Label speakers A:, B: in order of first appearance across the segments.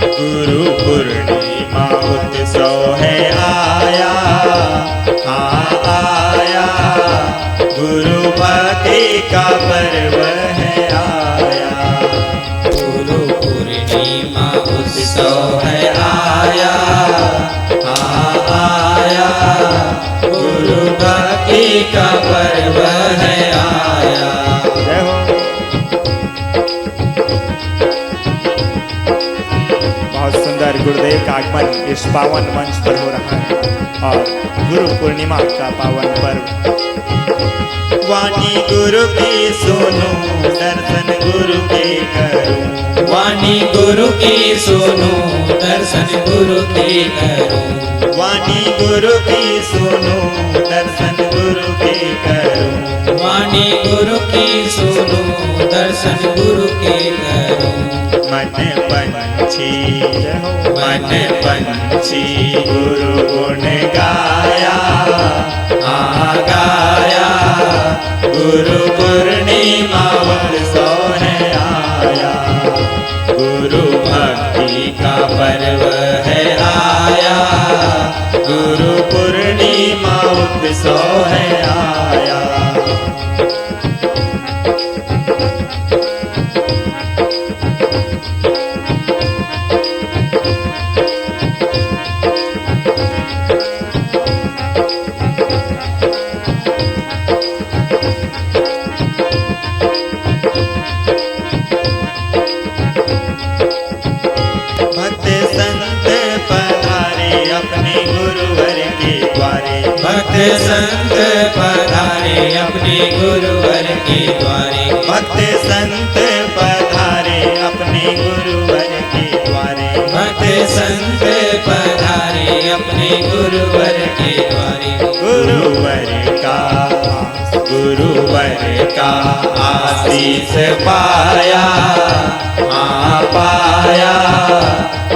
A: गुरु पूर्णिमा उत्सव है आया, हाँ आया, गुरु भक्ति का पर्व है आया।
B: गुरु पूर्णिमा उत्सव है आया,
A: हाँ आया, गुरु भक्ति का पर्व है आया। जय हो। बहुत सुंदर गुरुदेव का आगमन इस पावन मंच पर हो रहा है और गुरु पूर्णिमा का पावन पर्व। वाणी गुरु की सुनो, दर्शन गुरु के करूं।
B: वाणी गुरु की सुनो, दर्शन गुरु के करूं।
A: वाणी गुरु की सुनो, दर्शन गुरु के करूं।
B: वाणी गुरु की सुनो, दर्शन गुरु के करूं।
A: मन पंछी, मन पंछी गुरु गुण गाया, हाँ गाया, गुरु पूर्णिमा उत्सव है आया। गुरु भक्ति का पर्व है आया, गुरु पूर्णिमा उत्सव है आया। भक्त संत पधारे अपने गुरुवर के द्वारे। भक्त संत पधारे अपने गुरुवर के द्वारे।
B: भक्त संत पधारे अपने गुरुवर के द्वारे।
A: गुरुवर का आशीष पाया, हाँ पाया,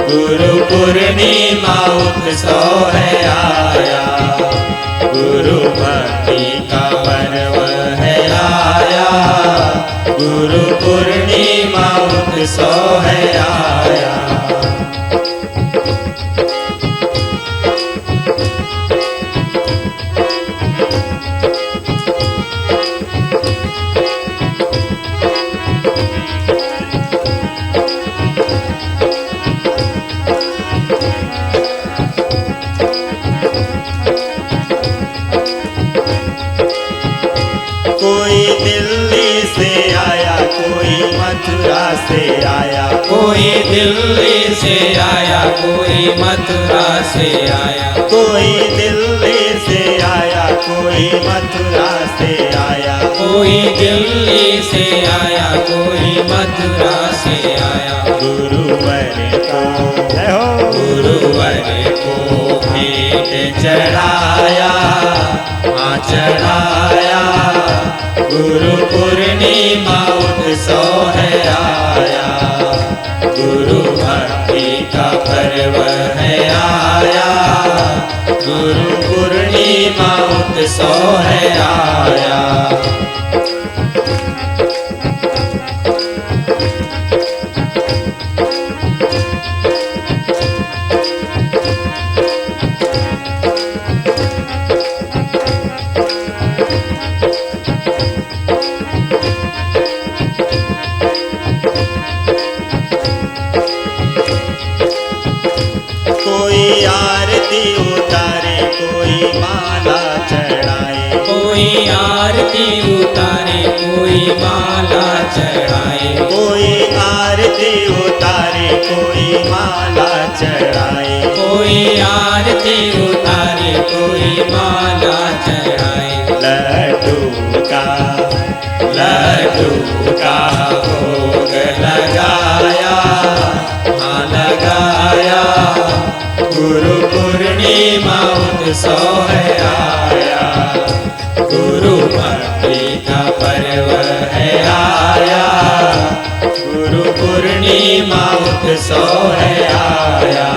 A: गुरु पूर्णिमा उत्सव है आया। गुरु भक्ति का पर्व है आया, गुरु पूर्णिमा उत्सव है आया। कोई दिल्ली से आया, कोई मथुरा से आया।
B: कोई दिल्ली से आया, कोई मथुरा से आया।
A: कोई दिल्ली से आया, कोई मथुरा से आया।
B: कोई दिल्ली से आया, कोई मथुरा से आया।
A: गुरुवर को,
B: गुरुवर को
A: भेंट चढ़ाया, हाँ चढ़ाया, गुरु पूर्णिमा उत्सव है आया। गुरु भक्ति का पर्व है आया, गुरु पूर्णिमा उत्सव है आया। कोई आरती उतारे, कोई माला चढ़ाए।
B: कोई आरती उतारे, कोई माला चढ़ाए।
A: कोई आरती उतारे, कोई माला चढ़ाए।
B: कोई आरती उतारे, कोई माला चढ़ाए।
A: लड्डू का भोग लगाया, हाँ लगाया, गुरु पूर्णिमा उत्सव है आया। गुरु भक्ति का पर्व है आया, गुरु पूर्णिमा उत्सव है आया।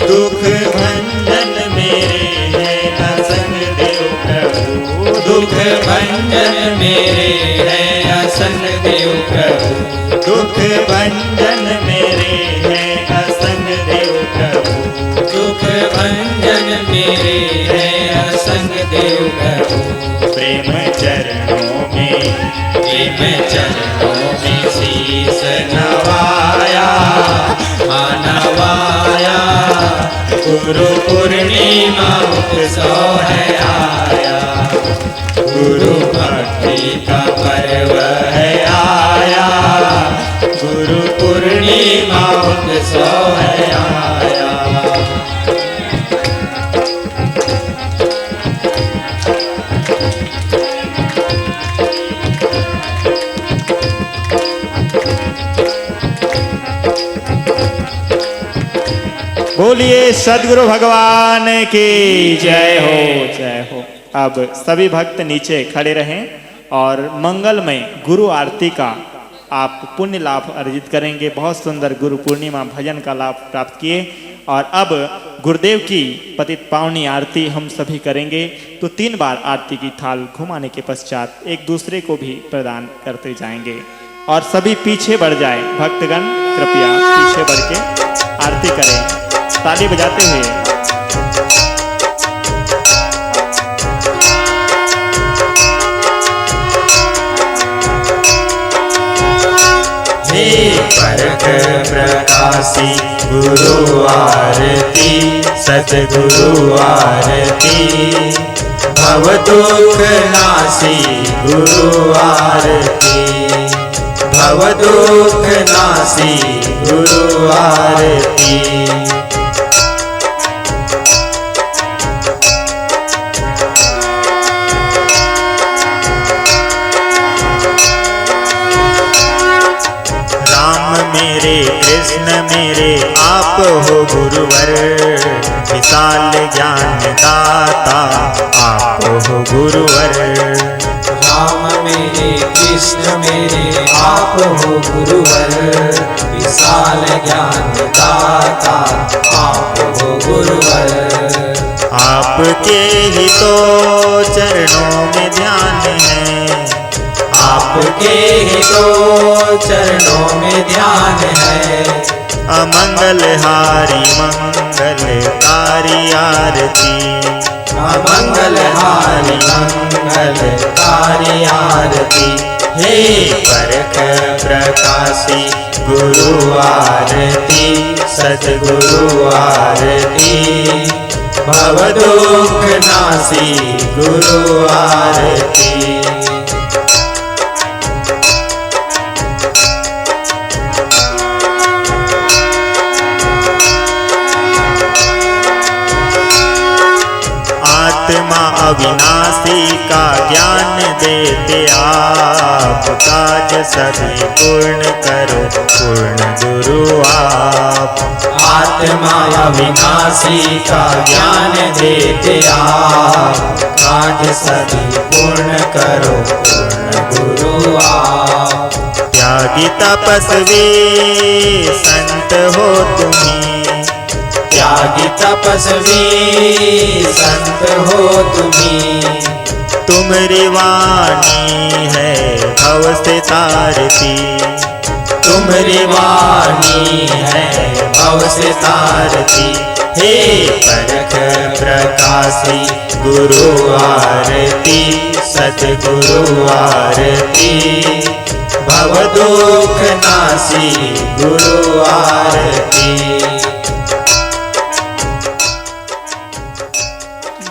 A: दुख भंजन मेरे है असंग देव प्रभु।
B: दुख भंजन मेरे है असंग देव प्रभु।
A: दुख भंजन मेरे है असंग देव प्रभु।
B: दुख भंजन मेरे है असंग देव प्रभु।
A: प्रेम चरणों में
B: शीस नवाया मानवाया। गुरु पूर्णिमा उत्सव है आया। गुरु भक्ति का पर्व है आया। गुरु पूर्णिमा उत्सव है आया।
A: बोलिए सदगुरु भगवान की जय हो, जय हो। अब सभी भक्त नीचे खड़े रहें और मंगलमय गुरु आरती का आप पुण्य लाभ अर्जित करेंगे। बहुत सुंदर गुरु पूर्णिमा भजन का लाभ प्राप्त किए। और अब गुरुदेव की पतित पावनी आरती हम सभी करेंगे। तो 3 बार आरती की थाल घुमाने के पश्चात एक दूसरे को भी प्रदान करते जाएंगे। और सभी पीछे बढ़ जाए, भक्तगण कृपया पीछे बढ़ के आरती करें ताली बजाते हुए।
B: हे परख प्रकाशी गुरु आरती सतगुरु आरती। भव दुख नासी गुरु आरती। भव दुख नासी गुरु आरती।
A: मेरे कृष्ण मेरे आप हो गुरुवर। विशाल ज्ञान दाता आप हो गुरुवर।
B: राम मेरे कृष्ण मेरे आप हो गुरुवर। विशाल ज्ञान दाता आप हो गुरुवर।
A: आपके ही तो चरणों में ध्यान है।
B: आपके ही तो चरणों में ध्यान है।
A: अमंगलहारी मंगलकारी आरती।
B: अमंगलहारी मंगलकारी आरती।
A: हे परख प्रकाशी गुरु आरती सतगुरु आरती।
B: भव दुख नासी गुरु आरती।
A: आत्मा अविनाशी का ज्ञान देते आप। काज सभी पूर्ण करो पूर्ण गुरु आप।
B: आत्मा अविनाशी का ज्ञान देते आप। काज सभी पूर्ण करो पूर्ण गुरु आप।
A: त्यागी तपस्वी संत हो तुम्ही।
B: त्यागी तपस्वी संत हो तुम्ही।
A: तुम्हारी वाणी है भव से तारती।
B: तुम्हारी वाणी है भव से तारती।
A: हे परख प्रकाशी गुरु आरती सतगुरु आरती।
B: भव दुख नासी गुरु आरती।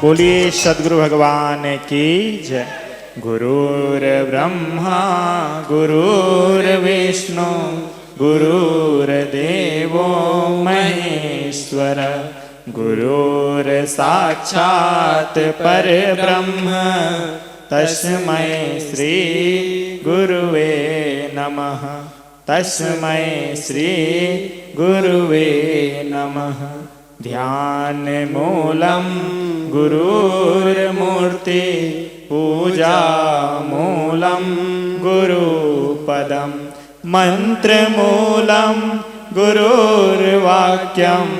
A: बोलिए सदगुरु भगवान की जय। गुरुर ब्रह्मा गुरुर्विष्णु गुरुर्देवो महेश्वर। गुरुर साक्षात् परब्रह्म तस्मै श्री गुरुवे नमः। तस्मै श्री गुरुवे नमः। ध्यान मूलं गुरुर्मूर्ति पूजा मूलं गुरुपदं मंत्रमूलं गुरुर्वाक्यं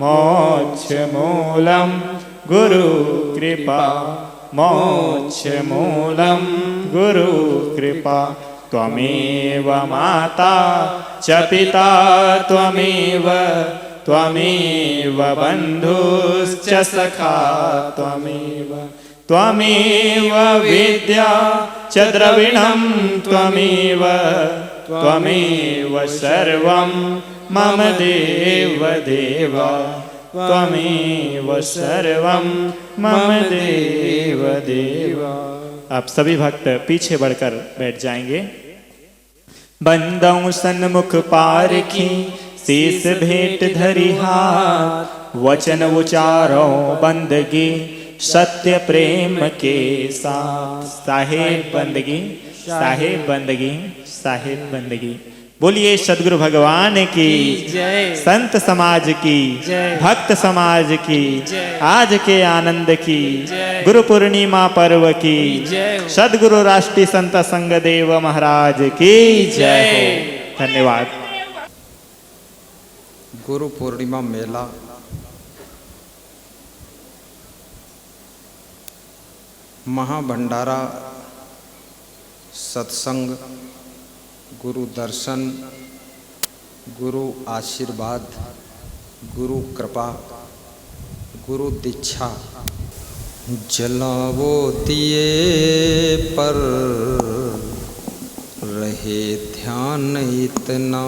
A: मोक्षमूलं गुरुकृपा मोक्षमूलं गुरुकृपा। त्वमेव माता च पिता त्वमेव त्वमेव बन्धुश्च सखा त्वमेव त्वमेव विद्या च द्रविणं त्वमेव त्वमेव सर्वं मम देव देव त्वमेव सर्वं मम देव देव। आप सभी भक्त पीछे बढ़कर बैठ जाएंगे। बंदों सन्मुख पारखी शीस भेंट धरि हाथ, वचन उचारो बंदगी सत्य प्रेम के साथ। साहेब बंदगी साहेब बंदगी साहेब बंदगी। बोलिए सदगुरु भगवान की
B: जय,
A: संत समाज की
B: जय,
A: भक्त समाज की
B: जय,
A: आज के आनंद की
B: जय,
A: गुरु पूर्णिमा पर्व की
B: जय।
A: सदगुरु राष्ट्रीय संत संगदेव महाराज की जय हो। धन्यवाद।
C: गुरु पूर्णिमा मेला महाभंडारा सत्संग गुरु दर्शन गुरु आशीर्वाद गुरु कृपा गुरु दीक्षा। जलावो दिए पर रहे ध्यान इतना,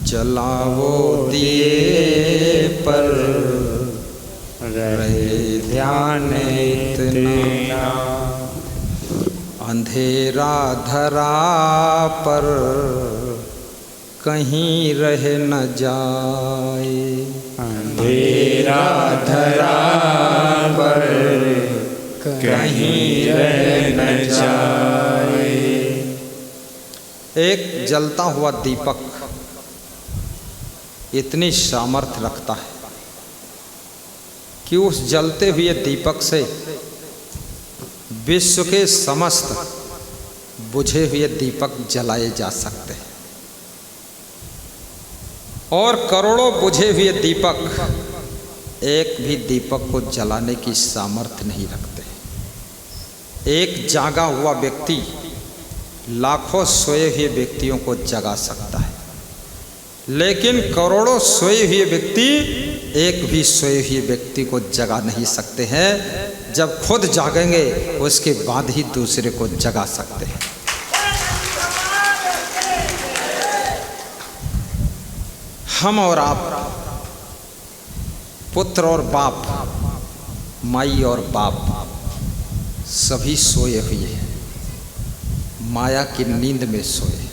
C: जलावो दिए पर रहे ध्यान इतना। अंधेरा धरा पर कहीं रह न जाए,
A: अंधेरा धरा पर कहीं रह न जाए।
C: एक जलता हुआ दीपक इतनी सामर्थ्य रखता है कि उस जलते हुए दीपक से विश्व के समस्त बुझे हुए दीपक जलाए जा सकते हैं, और करोड़ों बुझे हुए दीपक एक भी दीपक को जलाने की सामर्थ्य नहीं रखते। एक जागा हुआ व्यक्ति लाखों सोए हुए व्यक्तियों को जगा सकता है, लेकिन करोड़ों सोए हुए व्यक्ति एक भी सोए हुए व्यक्ति को जगा नहीं सकते हैं। जब खुद जागेंगे उसके बाद ही दूसरे को जगा सकते हैं। हम और आप, पुत्र और बाप, माई और बाप सभी सोए हुए हैं, माया की नींद में सोए,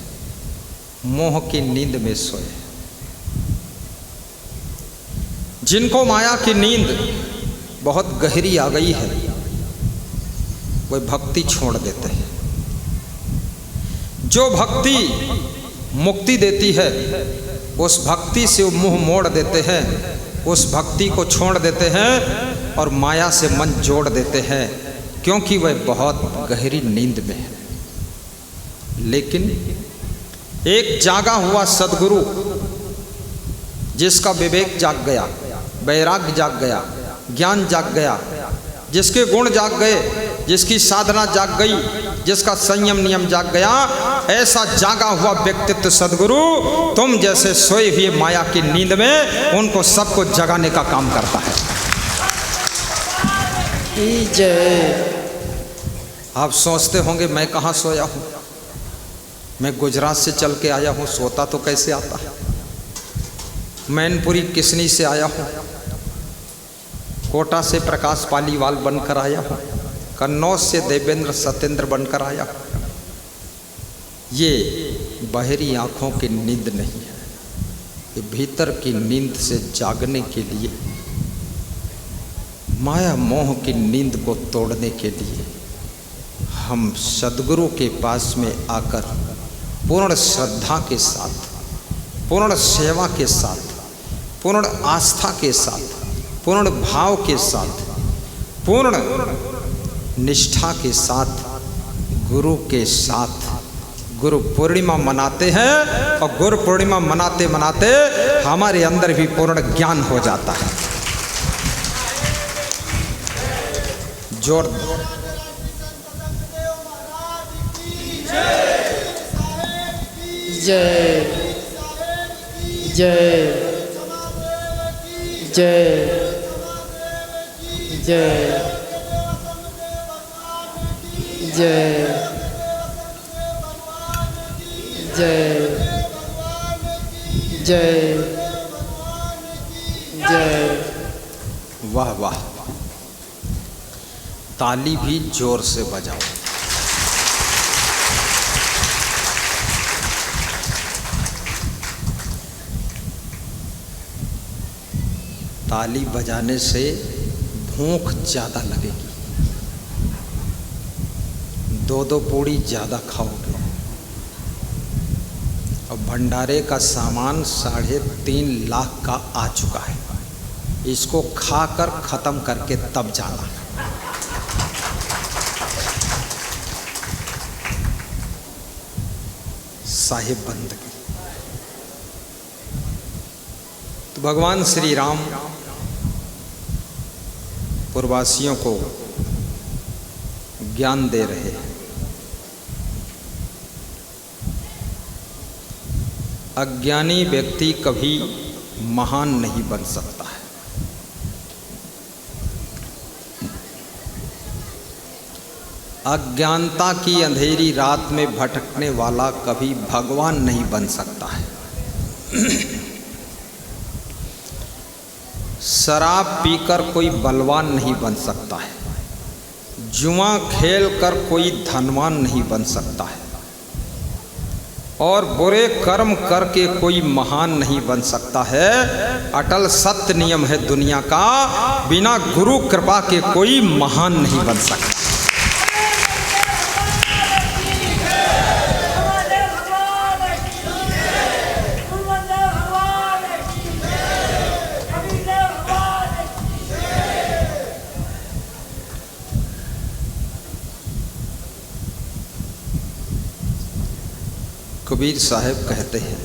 C: मोह की नींद में सोए। जिनको माया की नींद बहुत गहरी आ गई है वे भक्ति छोड़ देते हैं। जो भक्ति मुक्ति देती है उस भक्ति से वो मुंह मोड़ देते हैं, उस भक्ति को छोड़ देते हैं और माया से मन जोड़ देते हैं, क्योंकि वह बहुत गहरी नींद में है। लेकिन एक जागा हुआ सद्गुरु जिसका विवेक जाग गया, वैराग्य जाग गया, ज्ञान जाग गया, जिसके गुण जाग गए, जिसकी साधना जाग गई, जिसका संयम नियम जाग गया, ऐसा जागा हुआ व्यक्तित्व सद्गुरु तुम जैसे सोए हुए माया की नींद में उनको सबको जगाने का काम करता है।
B: जय।
C: आप सोचते होंगे मैं कहाँ सोया हूँ, मैं गुजरात से चल के आया हूँ, सोता तो कैसे आता है। मैनपुरी किसनी से आया हूँ, कोटा से प्रकाश पालीवाल बनकर आया हूँ, कन्नौज से देवेंद्र सत्येंद्र बनकर आया हूँ। ये बाहरी आँखों की नींद नहीं है, ये भीतर की नींद से जागने के लिए, माया मोह की नींद को तोड़ने के लिए हम सद्गुरु के पास में आकर पूर्ण श्रद्धा के साथ, पूर्ण सेवा के साथ, पूर्ण आस्था के साथ, पूर्ण भाव के साथ, पूर्ण निष्ठा के साथ गुरु के साथ गुरु पूर्णिमा मनाते हैं। और गुरु पूर्णिमा मनाते मनाते हमारे अंदर भी पूर्ण ज्ञान हो जाता है। जोर
D: जय जय जय जय जय जय जय जय।
C: वाह वाह, ताली भी जोर से बजाओ। ताली बजाने से भूख ज़्यादा लगेगी, दो दो पूड़ी ज़्यादा खाओगे। और भंडारे का सामान 3.5 लाख का आ चुका है, इसको खाकर ख़त्म करके तब जाना। साहिब बंदगी। तो भगवान श्री राम पूर्ववासियों को ज्ञान दे रहे हैं। अज्ञानी व्यक्ति कभी महान नहीं बन सकता है। अज्ञानता की अंधेरी रात में भटकने वाला कभी भगवान नहीं बन सकता है। शराब पीकर कोई बलवान नहीं बन सकता है। जुआ खेल कर कोई धनवान नहीं बन सकता है। और बुरे कर्म करके कोई महान नहीं बन सकता है। अटल सत्य नियम है दुनिया का, बिना गुरु कृपा के कोई महान नहीं बन सकता। कबीर साहब कहते हैं,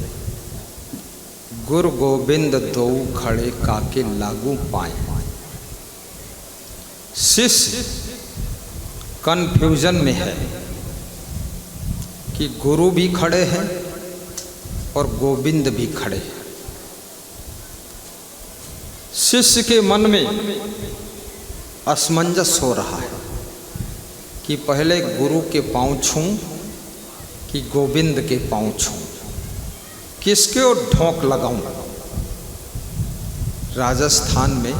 C: गुरु गोविंद दो खड़े काके लागू पाए। शिष्य कन्फ्यूजन में है कि गुरु भी खड़े हैं और गोविंद भी खड़े हैं। शिष्य के मन में असमंजस हो रहा है कि पहले गुरु के पांव छूं कि गोविंद के पांव छूं, किसके ओर ढोंक लगाऊं। राजस्थान में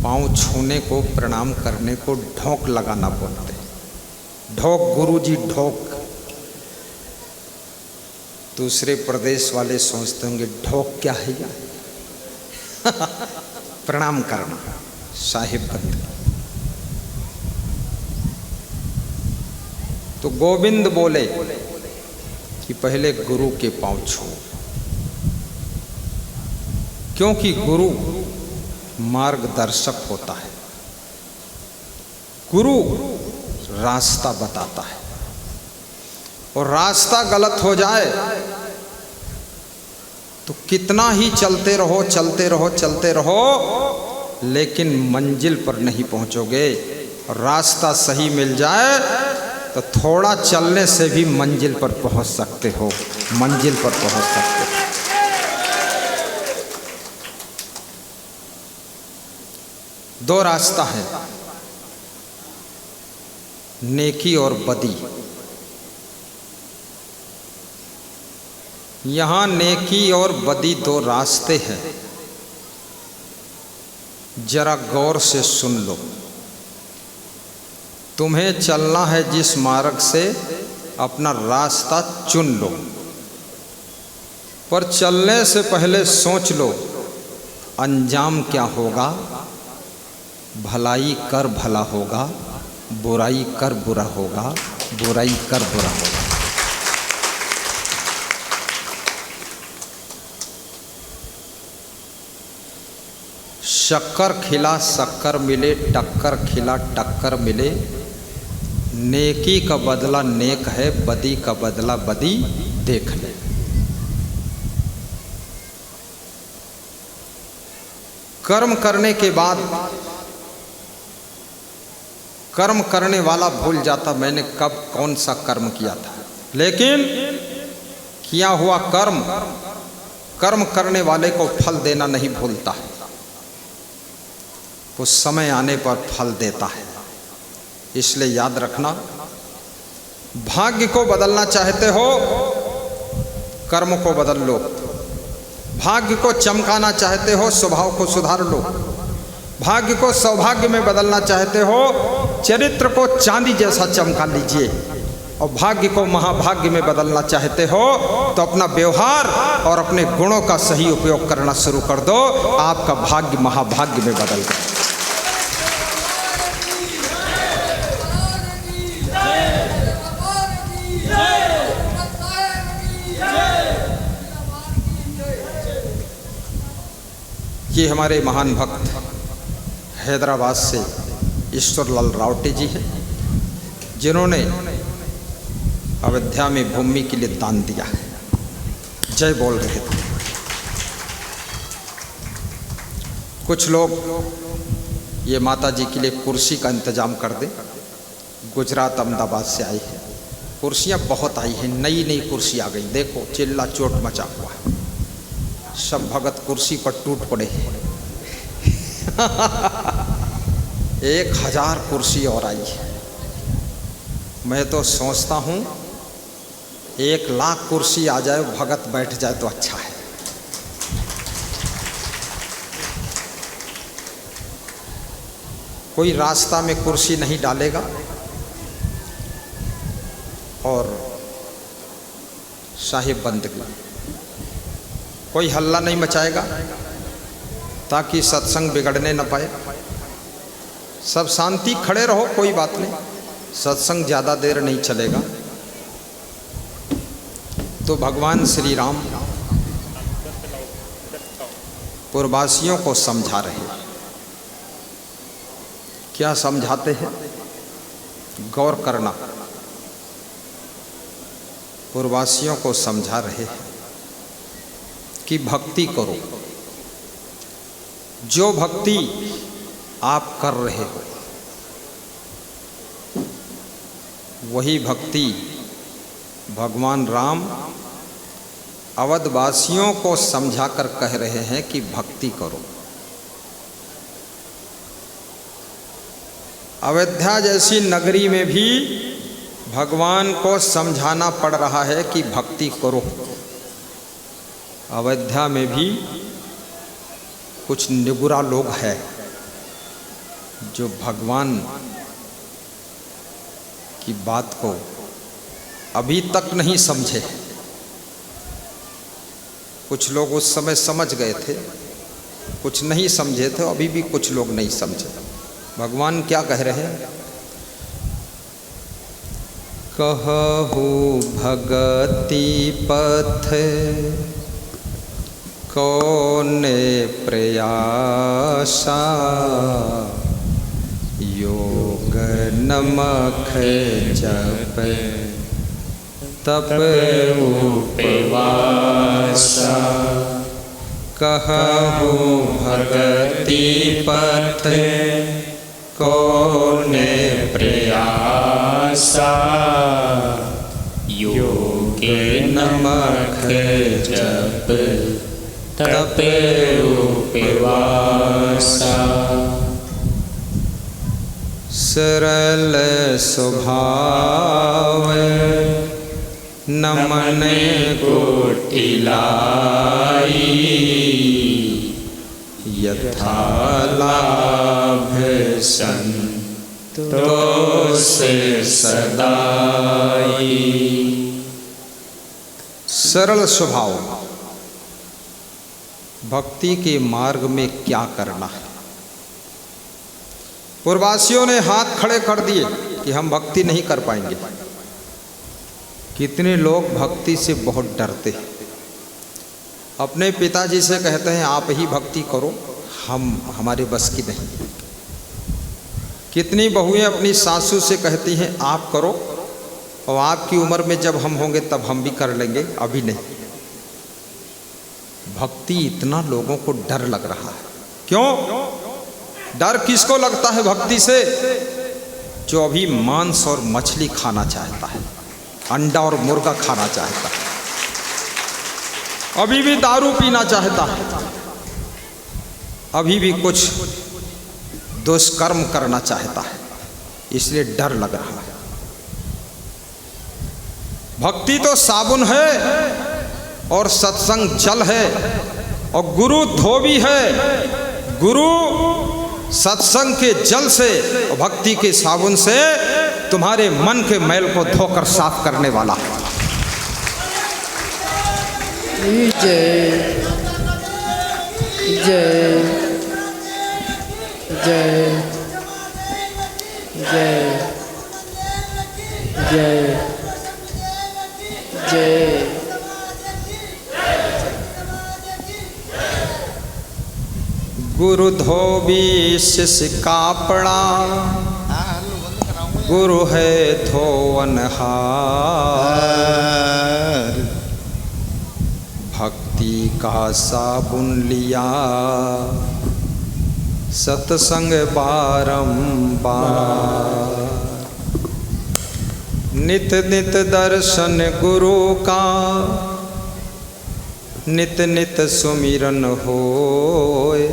C: पांव छूने को, प्रणाम करने को ढोंक लगाना बोलते हैं। ढोक गुरुजी ढोक। दूसरे प्रदेश वाले सोचते होंगे ढोक क्या है यार। प्रणाम करना, साहिब बंदगी। तो गोविंद बोले कि पहले गुरु के पांव छू, क्योंकि गुरु मार्गदर्शक होता है। गुरु रास्ता बताता है, और रास्ता गलत हो जाए तो कितना ही चलते रहो चलते रहो चलते रहो, लेकिन मंजिल पर नहीं पहुंचोगे। रास्ता सही मिल जाए तो थोड़ा चलने से भी मंजिल पर पहुंच सकते हो, मंजिल पर पहुंच सकते हो। दो रास्ता है, नेकी और बदी। यहां नेकी और बदी दो रास्ते हैं, जरा गौर से सुन लो। तुम्हें चलना है जिस मार्ग से, अपना रास्ता चुन लो, पर चलने से पहले सोच लो अंजाम क्या होगा। भलाई कर भला होगा, बुराई कर बुरा होगा, बुराई कर बुरा होगा। शक्कर खिला शक्कर मिले, टक्कर खिला टक्कर मिले। नेकी का बदला नेक है, बदी का बदला बदी देख ले। कर्म करने के बाद कर्म करने वाला भूल जाता मैंने कब कौन सा कर्म किया था, लेकिन किया हुआ कर्म कर्म करने वाले को फल देना नहीं भूलता है, उस समय आने पर फल देता है। इसलिए याद रखना, भाग्य को बदलना चाहते हो कर्म को बदल लो, भाग्य को चमकाना चाहते हो स्वभाव को सुधार लो, भाग्य को सौभाग्य में बदलना चाहते हो चरित्र को चांदी जैसा चमका लीजिए, और भाग्य को महाभाग्य में बदलना चाहते हो तो अपना व्यवहार और अपने गुणों का सही उपयोग करना शुरू कर दो, आपका भाग्य महाभाग्य में बदल गया। ये हमारे महान भक्त हैदराबाद से ईश्वरलाल रावटे जी हैं, जिन्होंने अयोध्या में भूमि के लिए दान दिया है। जय बोल रहे थे। कुछ लोग ये माता जी के लिए कुर्सी का इंतजाम कर दे, गुजरात अहमदाबाद से आई है, कुर्सियाँ बहुत आई हैं, नई नई कुर्सी आ गई, देखो चिल्ला चोट मचा हुआ है, सब भगत कुर्सी पर टूट पड़े हैं। 1000 कुर्सी और आई है। मैं तो सोचता हूँ 1,00,000 कुर्सी आ जाए, भगत बैठ जाए तो अच्छा है। कोई रास्ता में कुर्सी नहीं डालेगा और साहिब बंदगी, कोई हल्ला नहीं मचाएगा ताकि सत्संग बिगड़ने न पाए। सब शांति खड़े रहो, कोई बात नहीं, सत्संग ज़्यादा देर नहीं चलेगा। तो भगवान श्री राम पूर्ववासियों को समझा रहे हैं। क्या समझाते हैं? गौर करना। पूर्ववासियों को समझा रहे हैं कि भक्ति करो, जो भक्ति आप कर रहे हो वही भक्ति भगवान राम अवधवासियों को समझाकर कह रहे हैं कि भक्ति करो। अयोध्या जैसी नगरी में भी भगवान को समझाना पड़ रहा है कि भक्ति करो। अयोध्या में भी कुछ निगुरा लोग हैं जो भगवान की बात को अभी तक नहीं समझे। कुछ लोग उस समय समझ गए थे, कुछ नहीं समझे थे, अभी भी कुछ लोग नहीं समझे। भगवान क्या कह रहे हैं? कहु भगति पथ कौने प्रयासा, योग नमक जप तप उपवासा। कहु भगति पथ कौने प्रयासा, योग नमक जप तप उपवासा। सरल स्वभाव नमन कोटिलाई, यथा लाभ संतोष सदाई। सरल स्वभाव, भक्ति के मार्ग में क्या करना है। पूर्ववासियों ने हाथ खड़े कर दिए कि हम भक्ति नहीं कर पाएंगे। कितने लोग भक्ति से बहुत डरते हैं, अपने पिताजी से कहते हैं आप ही भक्ति करो, हमारे बस की नहीं। कितनी बहुएं अपनी सासू से कहती हैं आप करो, और आपकी उम्र में जब हम होंगे तब हम भी कर लेंगे, अभी नहीं। भक्ति इतना लोगों को डर लग रहा है। क्यों डर किसको लगता है भक्ति से? जो अभी मांस और मछली खाना चाहता है, अंडा और मुर्गा खाना चाहता है, अभी भी दारू पीना चाहता है, अभी भी कुछ दुष्कर्म करना चाहता है, इसलिए डर लग रहा है। भक्ति तो साबुन है और सत्संग जल है और गुरु धोबी है। गुरु सत्संग के जल से और भक्ति के साबुन से तुम्हारे मन के मैल को धोकर साफ करने वाला है।
D: जय जय जय जय जय जय।
C: गुरु धोबी शिष्य कापड़ा, गुरु है धोवनहार। भक्ति का साबुन लिया सत्संग बारंबार। नित नित दर्शन गुरु का, नित नित सुमिरन होए।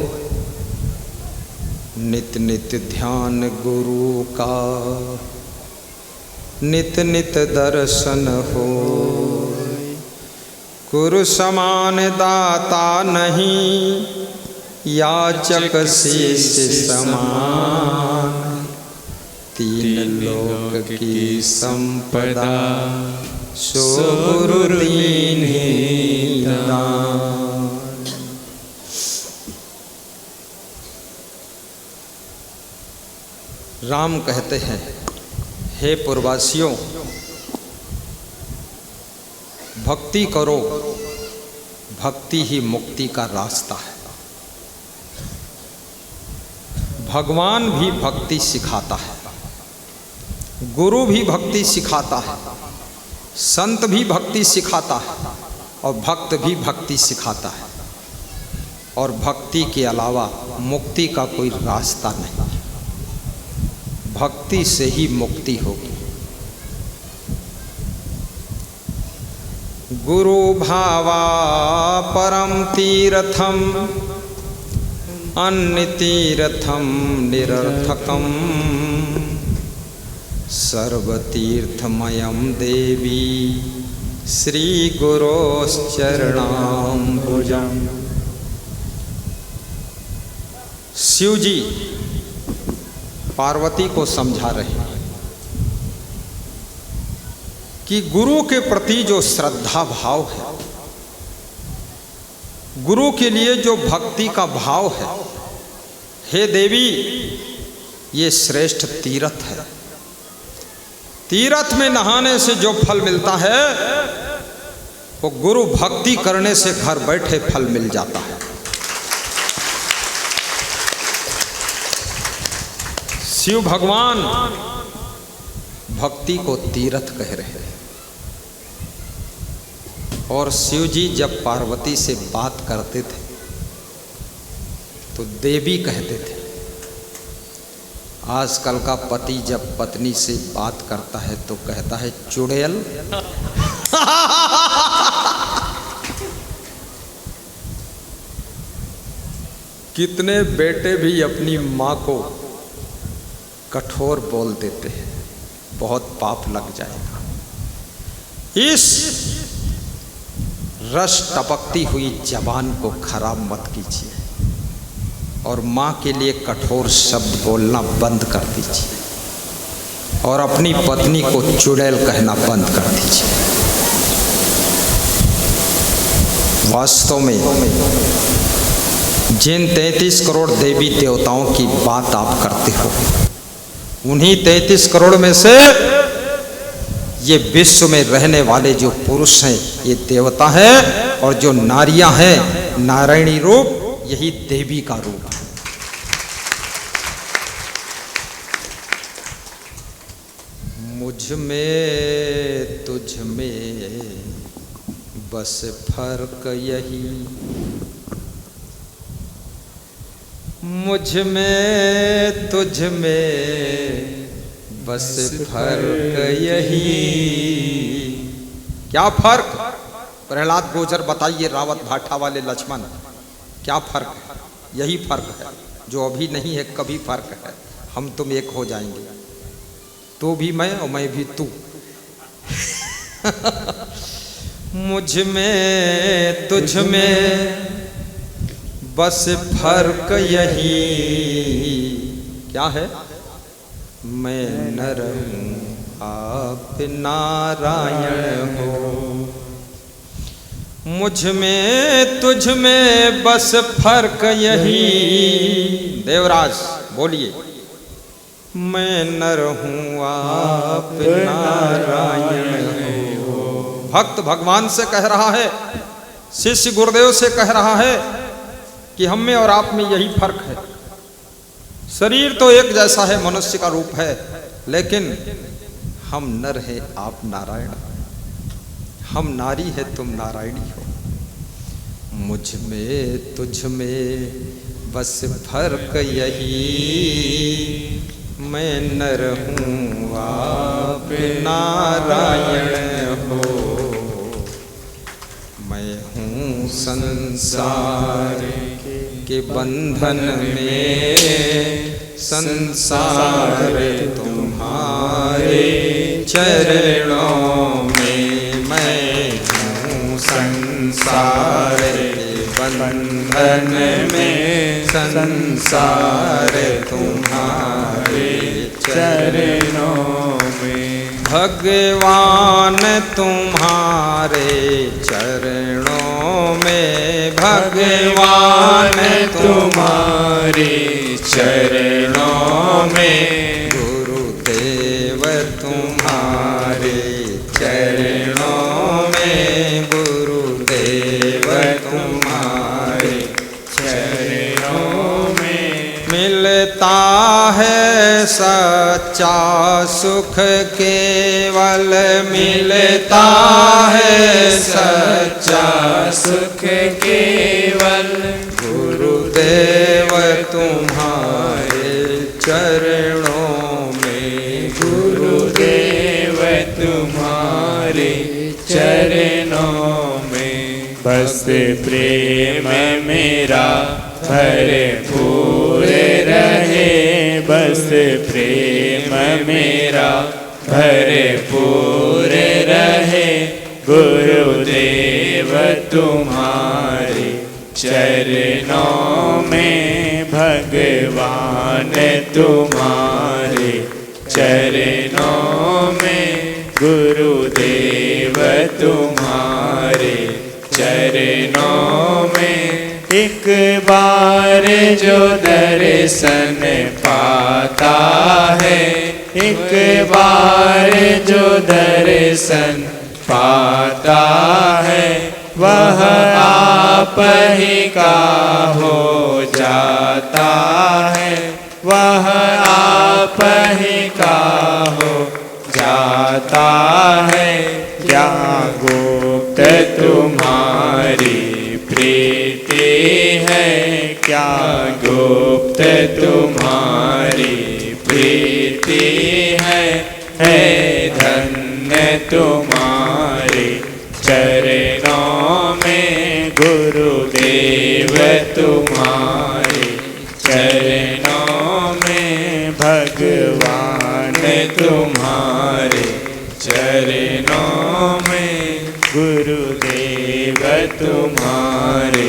C: नित नित ध्यान गुरु का, नित नित दर्शन होए। गुरु समान दाता नहीं, याचक शीश समान। तीन लोक की संपदा, सो गुरु दीन ही दान। राम कहते हैं, हे पूर्ववासियों, भक्ति करो, भक्ति ही मुक्ति का रास्ता है। भगवान भी भक्ति सिखाता है, गुरु भी भक्ति सिखाता है, संत भी भक्ति सिखाता है और भक्त भी भक्ति सिखाता है। और भक्ति के अलावा मुक्ति का कोई रास्ता नहीं। भक्ति से ही मुक्ति होगी। गुरु भावा परम तीर्थम, अन्य तीर्थम निरर्थकम। सर्वतीर्थमयम देवी, श्री गुरोश्चरणाम्बुजम्। शिव जी पार्वती को समझा रहे हैं कि गुरु के प्रति जो श्रद्धा भाव है, गुरु के लिए जो भक्ति का भाव है, हे देवी, ये श्रेष्ठ तीर्थ है। तीर्थ में नहाने से जो फल मिलता है वो गुरु भक्ति करने से घर बैठे फल मिल जाता है। शिव भगवान भक्ति को तीर्थ कह रहे हैं। और शिव जी जब पार्वती से बात करते थे तो देवी कहते थे। आजकल का पति जब पत्नी से बात करता है तो कहता है चुड़ैल। कितने बेटे भी अपनी माँ को कठोर बोल देते हैं, बहुत पाप लग जाएगा। इस रस टपकती हुई जबान को खराब मत कीजिए और माँ के लिए कठोर शब्द बोलना बंद कर दीजिए और अपनी पत्नी को चुड़ैल कहना बंद कर दीजिए। वास्तव में जिन 33 करोड़ देवी देवताओं की बात आप करते हो, उन्हीं 33 करोड़ में से ये विश्व में रहने वाले जो पुरुष हैं ये देवता हैं और जो नारियां हैं नारायणी रूप, यही देवी का रूप है। मुझ में तुझ में बस फर्क यही, मुझ में तुझ में बस फर्क यही। क्या फर्क? प्रहलाद गोचर बताइए, रावत भाटा वाले लक्ष्मण, क्या फर्क है? यही फर्क है जो अभी नहीं है, कभी फर्क है। हम तुम एक हो जाएंगे, तू भी मैं और मैं भी तू। मुझ में तुझ में बस फर्क यही, क्या है? मैं नर हूँ आप नारायण हो। मुझ में तुझ में बस फर्क यही। देवराज बोलिए, मैं नर हूँ आप नारायण हो। भक्त भगवान से कह रहा है, शिष्य गुरुदेव से कह रहा है कि हम में और आप में यही फर्क है। शरीर तो एक जैसा है, मनुष्य का रूप है, लेकिन हम नर है आप नारायण, हम नारी है तुम नारायणी हो। मुझ में तुझ में बस फर्क यही, मैं नर हूँ आप नारायण हो। मैं हूँ संसार के बंधन में, संसार तुम्हारे चरणों में। मैं हूँ संसार के बंधन में, संसार तुम्हारे चरणों में। भगवान तुम्हारे चरणों में, भगवान तुम्हारे चरणों में। गुरुदेव तुम्हारे चरणों में, गुरुदेव तुम्हारे चरणों में। मिलता है सच्चा सुख केवल, मिलता है सच्चा सुख केवल। गुरुदेव तुम्हारे चरणों में, गुरुदेव तुम्हारे चरणों में।
A: बस प्रेम मेरा भरपूर रहे, बस प्रेम मेरा भरपूर रहे। गुरुदेव तुम्हारे चरणों में, भगवान तुम्हारे चरणों में। गुरुदेव तुम्हारे चरणों में। एक बार जो दर्शन पाता है, एक बार जो दर्शन पाता है, वह आप ही का हो जाता है, वह आप ही का हो जाता है। क्या गुप्त तुम्हारी प्रीति है, क्या गुप्त तुम्हारी प्रीति है। धन्य तुम्हारे चरणों में, गुरुदेव तुम्हारे चरणों में। भगवान तुम्हारे चरणों में, गुरुदेव तुम्हारे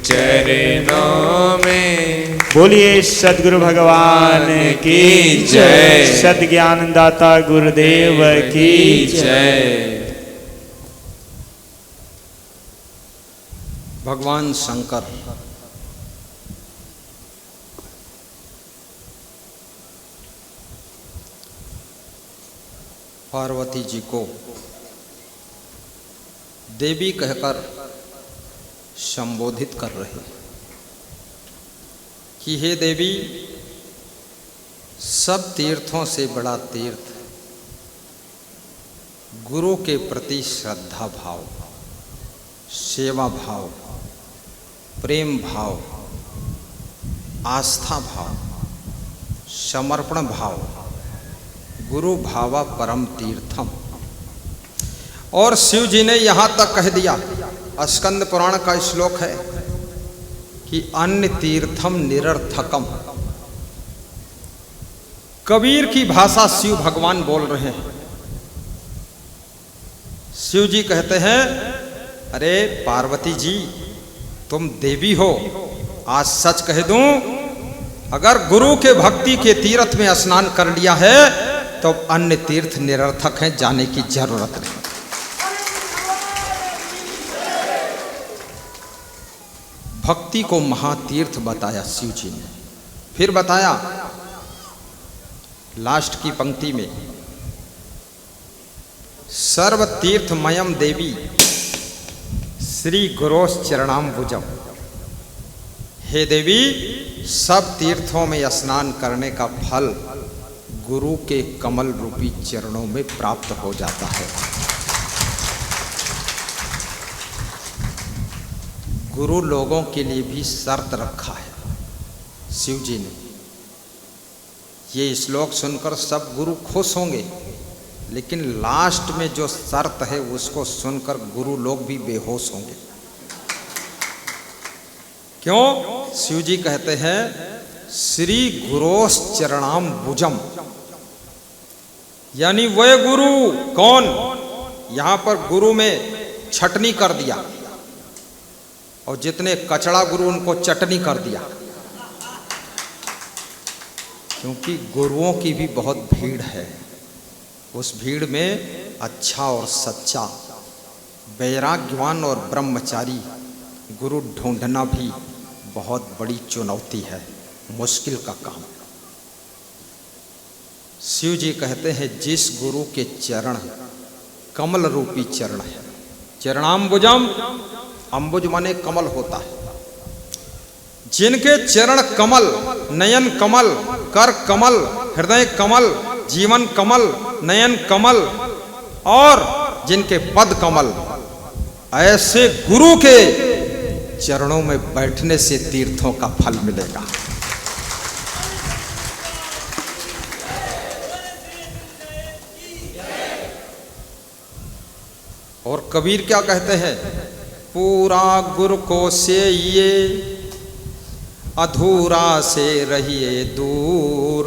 A: चरणों में। बोलिए सद्गुरु भगवान की जय, सद ज्ञान दाता गुरुदेव की जय।
C: भगवान शंकर पार्वती जी को देवी कहकर संबोधित कर रहे कि हे देवी, सब तीर्थों से बड़ा तीर्थ गुरु के प्रति श्रद्धा भाव, सेवा भाव, प्रेम भाव, आस्था भाव, समर्पण भाव, गुरु भावा परम तीर्थम। और शिव जी ने यहाँ तक कह दिया, स्कंद पुराण का श्लोक है कि अन्य तीर्थम निरर्थकम। कबीर की भाषा शिव भगवान बोल रहे हैं। शिव जी कहते हैं, अरे पार्वती जी तुम देवी हो, आज सच कह दूं, अगर गुरु के भक्ति के तीर्थ में स्नान कर लिया है तो अन्य तीर्थ निरर्थक हैं, जाने की जरूरत नहीं। भक्ति को महातीर्थ बताया शिव जी ने। फिर बताया लास्ट की पंक्ति में, सर्व तीर्थमयम देवी श्री गुरोस चरणाम्बुजम। हे देवी, सब तीर्थों में स्नान करने का फल गुरु के कमल रूपी चरणों में प्राप्त हो जाता है। गुरु लोगों के लिए भी शर्त रखा है शिव जी ने। ये श्लोक सुनकर सब गुरु खुश होंगे, लेकिन लास्ट में जो शर्त है उसको सुनकर गुरु लोग भी बेहोश होंगे। क्यों? शिव जी कहते हैं, श्री गुरोस चरणाम्बुजम, यानी वह गुरु कौन? यहां पर गुरु में छटनी कर दिया और जितने कचड़ा गुरु उनको चटनी कर दिया, क्योंकि गुरुओं की भी बहुत भीड़ है। उस भीड़ में अच्छा और सच्चा, वैराग्यवान और ब्रह्मचारी गुरु ढूंढना भी बहुत बड़ी चुनौती है, मुश्किल का काम। शिव जी कहते हैं, जिस गुरु के चरण कमल रूपी चरण है, चरणाम्बुजम, अंबुज माने कमल होता है, जिनके चरण कमल, नयन कमल, कर कमल, हृदय कमल, जीवन कमल, नयन कमल और जिनके पद कमल, ऐसे गुरु के चरणों में बैठने से तीर्थों का फल मिलेगा। और कबीर क्या कहते हैं, पूरा गुरु को से ये अधूरा से रहिए दूर,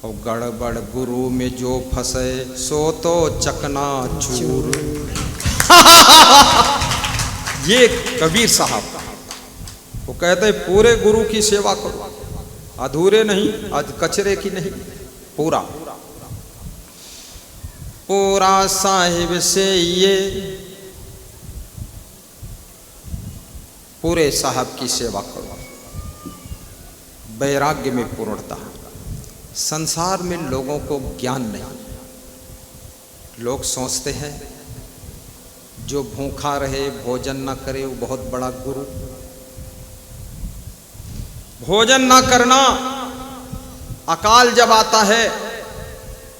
C: और गड़बड़ गुरु में जो फंसे सो तो चकना चूर। ये कबीर साहब वो कहते हैं, पूरे गुरु की सेवा करो, अधूरे नहीं, आज कचरे की नहीं, पूरा पूरा साहिब से ये, पूरे साहब की सेवा करो। वैराग्य में पूर्णता। संसार में लोगों को ज्ञान नहीं। लोग सोचते हैं जो भूखा रहे, भोजन ना करे, वो बहुत बड़ा गुरु। भोजन ना करना, अकाल जब आता है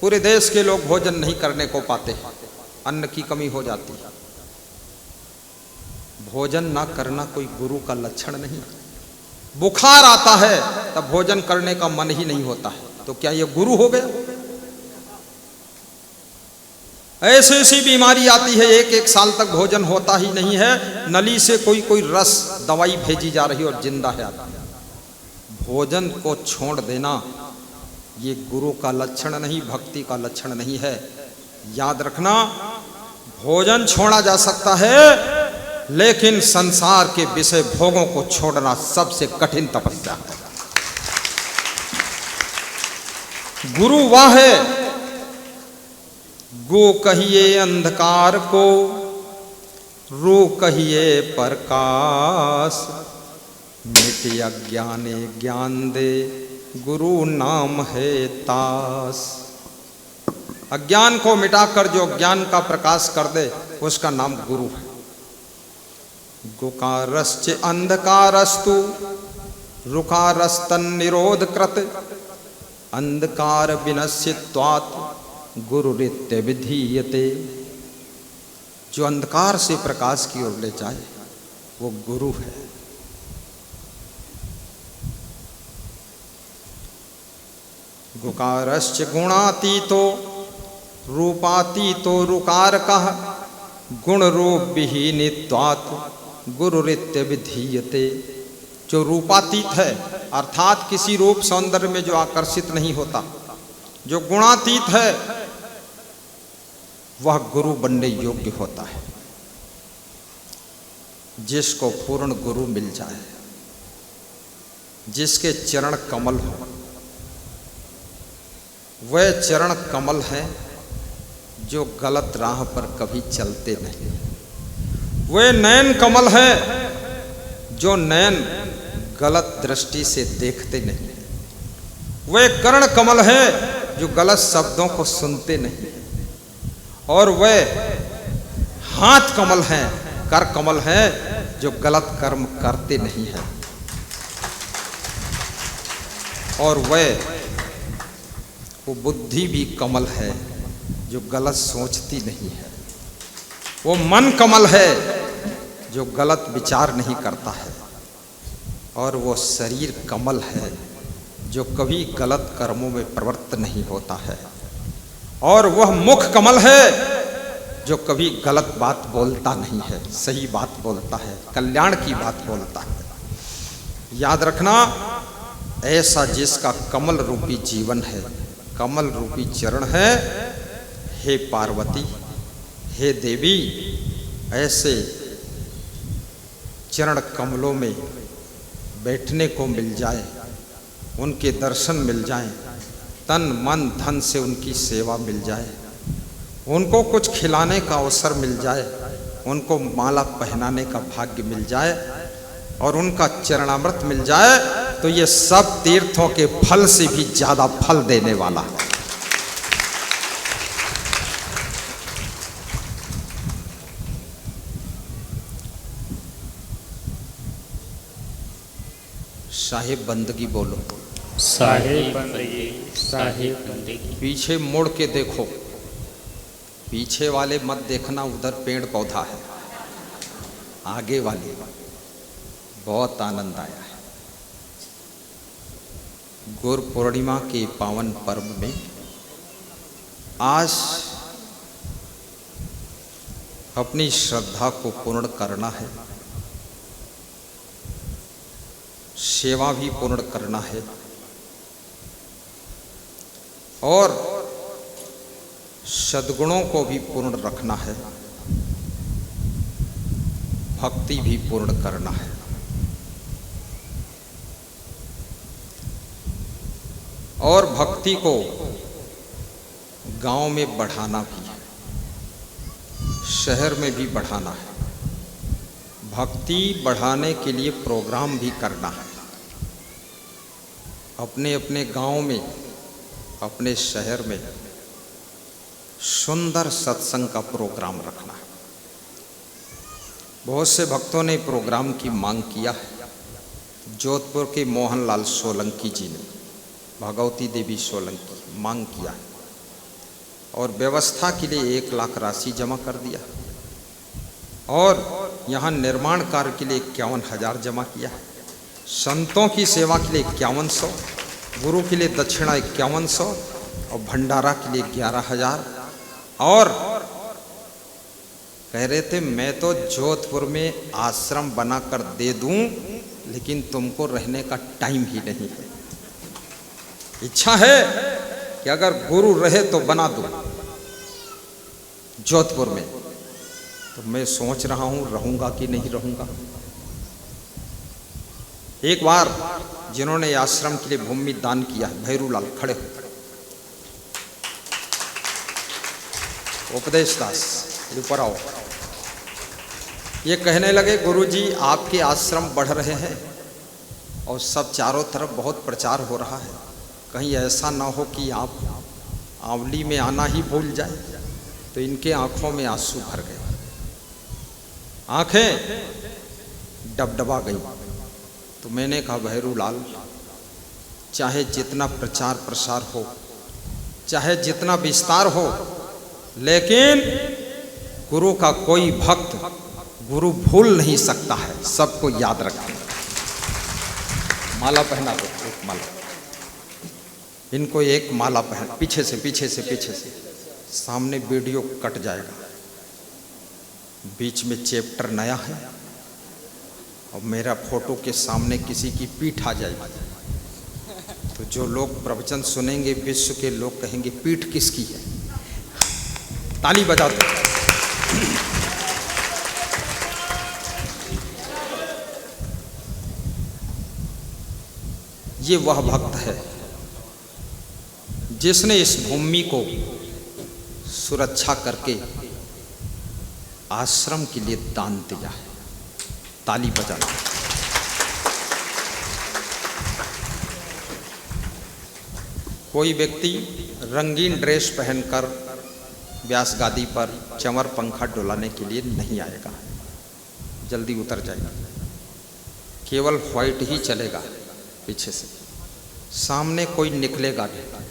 C: पूरे देश के लोग भोजन नहीं करने को पाते, अन्न की कमी हो जाती है। भोजन ना करना कोई गुरु का लक्षण नहीं। बुखार आता है तब भोजन करने का मन ही नहीं होता है, तो क्या ये गुरु हो गया? ऐसी ऐसी बीमारी आती है, एक एक साल तक भोजन होता ही नहीं है, नली से कोई कोई रस दवाई भेजी जा रही और जिंदा है आदमी। भोजन को छोड़ देना ये गुरु का लक्षण नहीं, भक्ति का लक्षण नहीं है। याद रखना, भोजन छोड़ा जा सकता है, लेकिन संसार के विषय भोगों को छोड़ना सबसे कठिन तपस्या है। गुरु वह है, गो कहिए अंधकार को, रू कहिए प्रकाश, मिट अज्ञाने ज्ञान दे, गुरु नाम है तास। अज्ञान को मिटाकर जो ज्ञान का प्रकाश कर दे उसका नाम गुरु है। गुकारश्च अंधकारस्तु रुकारस्तन निरोध कृत, अंधकार विनश्यत्वात् गुरुरित्य विधीयते। जो अंधकार से प्रकाश की ओर ले जाए वो गुरु है। गुकारश्च गुणातीतो रूपातीतो रुकारकः गुण रूप विहीनित्वात् गुरुरित्य विधीयते। जो रूपातीत है अर्थात किसी रूप सौंदर्य में जो आकर्षित नहीं होता, जो गुणातीत है वह गुरु बनने योग्य होता है। जिसको पूर्ण गुरु मिल जाए, जिसके चरण कमल हो, वह चरण कमल है जो गलत राह पर कभी चलते नहीं। वह नयन कमल है जो नयन गलत दृष्टि से देखते नहीं। वह कर्ण कमल है जो गलत शब्दों को सुनते नहीं। और वह हाथ कमल है, कर कमल है जो गलत कर्म करते नहीं है। और वो बुद्धि भी कमल है जो गलत सोचती नहीं है। वो मन कमल है जो गलत विचार नहीं करता है। और वो शरीर कमल है जो कभी गलत कर्मों में प्रवृत्त नहीं होता है। और वह मुख कमल है जो कभी गलत बात बोलता नहीं है, सही बात बोलता है, कल्याण की बात बोलता है। याद रखना, ऐसा जिसका कमल रूपी जीवन है, कमल रूपी चरण है, हे पार्वती, हे देवी, ऐसे चरण कमलों में बैठने को मिल जाए, उनके दर्शन मिल जाएं, तन मन धन से उनकी सेवा मिल जाए, उनको कुछ खिलाने का अवसर मिल जाए, उनको माला पहनाने का भाग्य मिल जाए और उनका चरणामृत मिल जाए, तो ये सब तीर्थों के फल से भी ज्यादा फल देने वाला है। साहिब बंदगी बोलो।
A: साहिब बंदगी,
B: साहिब बंदगी।
C: पीछे मुड़ के देखो, पीछे वाले मत देखना, उधर पेड़ पौधा है। आगे वाले बहुत आनंद आया है। गुरु पूर्णिमा के पावन पर्व में आज अपनी श्रद्धा को पूर्ण करना है, सेवा भी पूर्ण करना है और सद्गुणों को भी पूर्ण रखना है, भक्ति भी पूर्ण करना है। और भक्ति को गांव में बढ़ाना भी है, शहर में भी बढ़ाना है। भक्ति बढ़ाने के लिए प्रोग्राम भी करना है। अपने अपने गांव में, अपने शहर में सुंदर सत्संग का प्रोग्राम रखना है। बहुत से भक्तों ने प्रोग्राम की मांग किया है। जोधपुर के मोहनलाल सोलंकी जी ने, भगवती देवी सोलंकी, मांग किया है और व्यवस्था के लिए 1 लाख राशि जमा कर दिया और यहाँ निर्माण कार्य के लिए 51,000 जमा किया है। संतों की सेवा के लिए 5100, गुरु के लिए दक्षिणा 5100 और भंडारा के लिए 11,000। और कह रहे थे मैं तो जोधपुर में आश्रम बनाकर दे दूं, लेकिन तुमको रहने का टाइम ही नहीं है। इच्छा है कि अगर गुरु रहे तो बना दूं जोधपुर में। तो मैं सोच रहा हूं रहूंगा कि नहीं रहूंगा। एक बार जिन्होंने आश्रम के लिए भूमि दान किया है, भैरूलाल खड़े हो, उपदेश दास ऊपर आओ। ये कहने लगे गुरुजी आपके आश्रम बढ़ रहे हैं और सब चारों तरफ बहुत प्रचार हो रहा है, कहीं ऐसा ना हो कि आप आंवली में आना ही भूल जाए। तो इनके आंखों में आंसू भर गए, आंखें डबडबा गई। तो मैंने कहा भैरूलाल, चाहे जितना प्रचार प्रसार हो, चाहे जितना विस्तार हो, लेकिन गुरु का कोई भक्त गुरु भूल नहीं सकता है, सबको याद रखें। माला पहना दो, एक माला, इनको एक माला पहन, पीछे से सामने वीडियो कट जाएगा, बीच में चैप्टर नया है और मेरा फोटो के सामने किसी की पीठ आ जाएगी तो जो लोग प्रवचन सुनेंगे विश्व के लोग कहेंगे पीठ किसकी है। ताली बजा दो। ये वह भक्त है जिसने इस भूमि को सुरक्षा करके आश्रम के लिए दान दिया है। ताली बजा दो। कोई व्यक्ति रंगीन ड्रेस पहनकर व्यास गादी पर चंवर पंखा डुलाने के लिए नहीं आएगा, जल्दी उतर जाएगा। केवल व्हाइट ही चलेगा, पीछे से सामने कोई निकलेगा नहीं।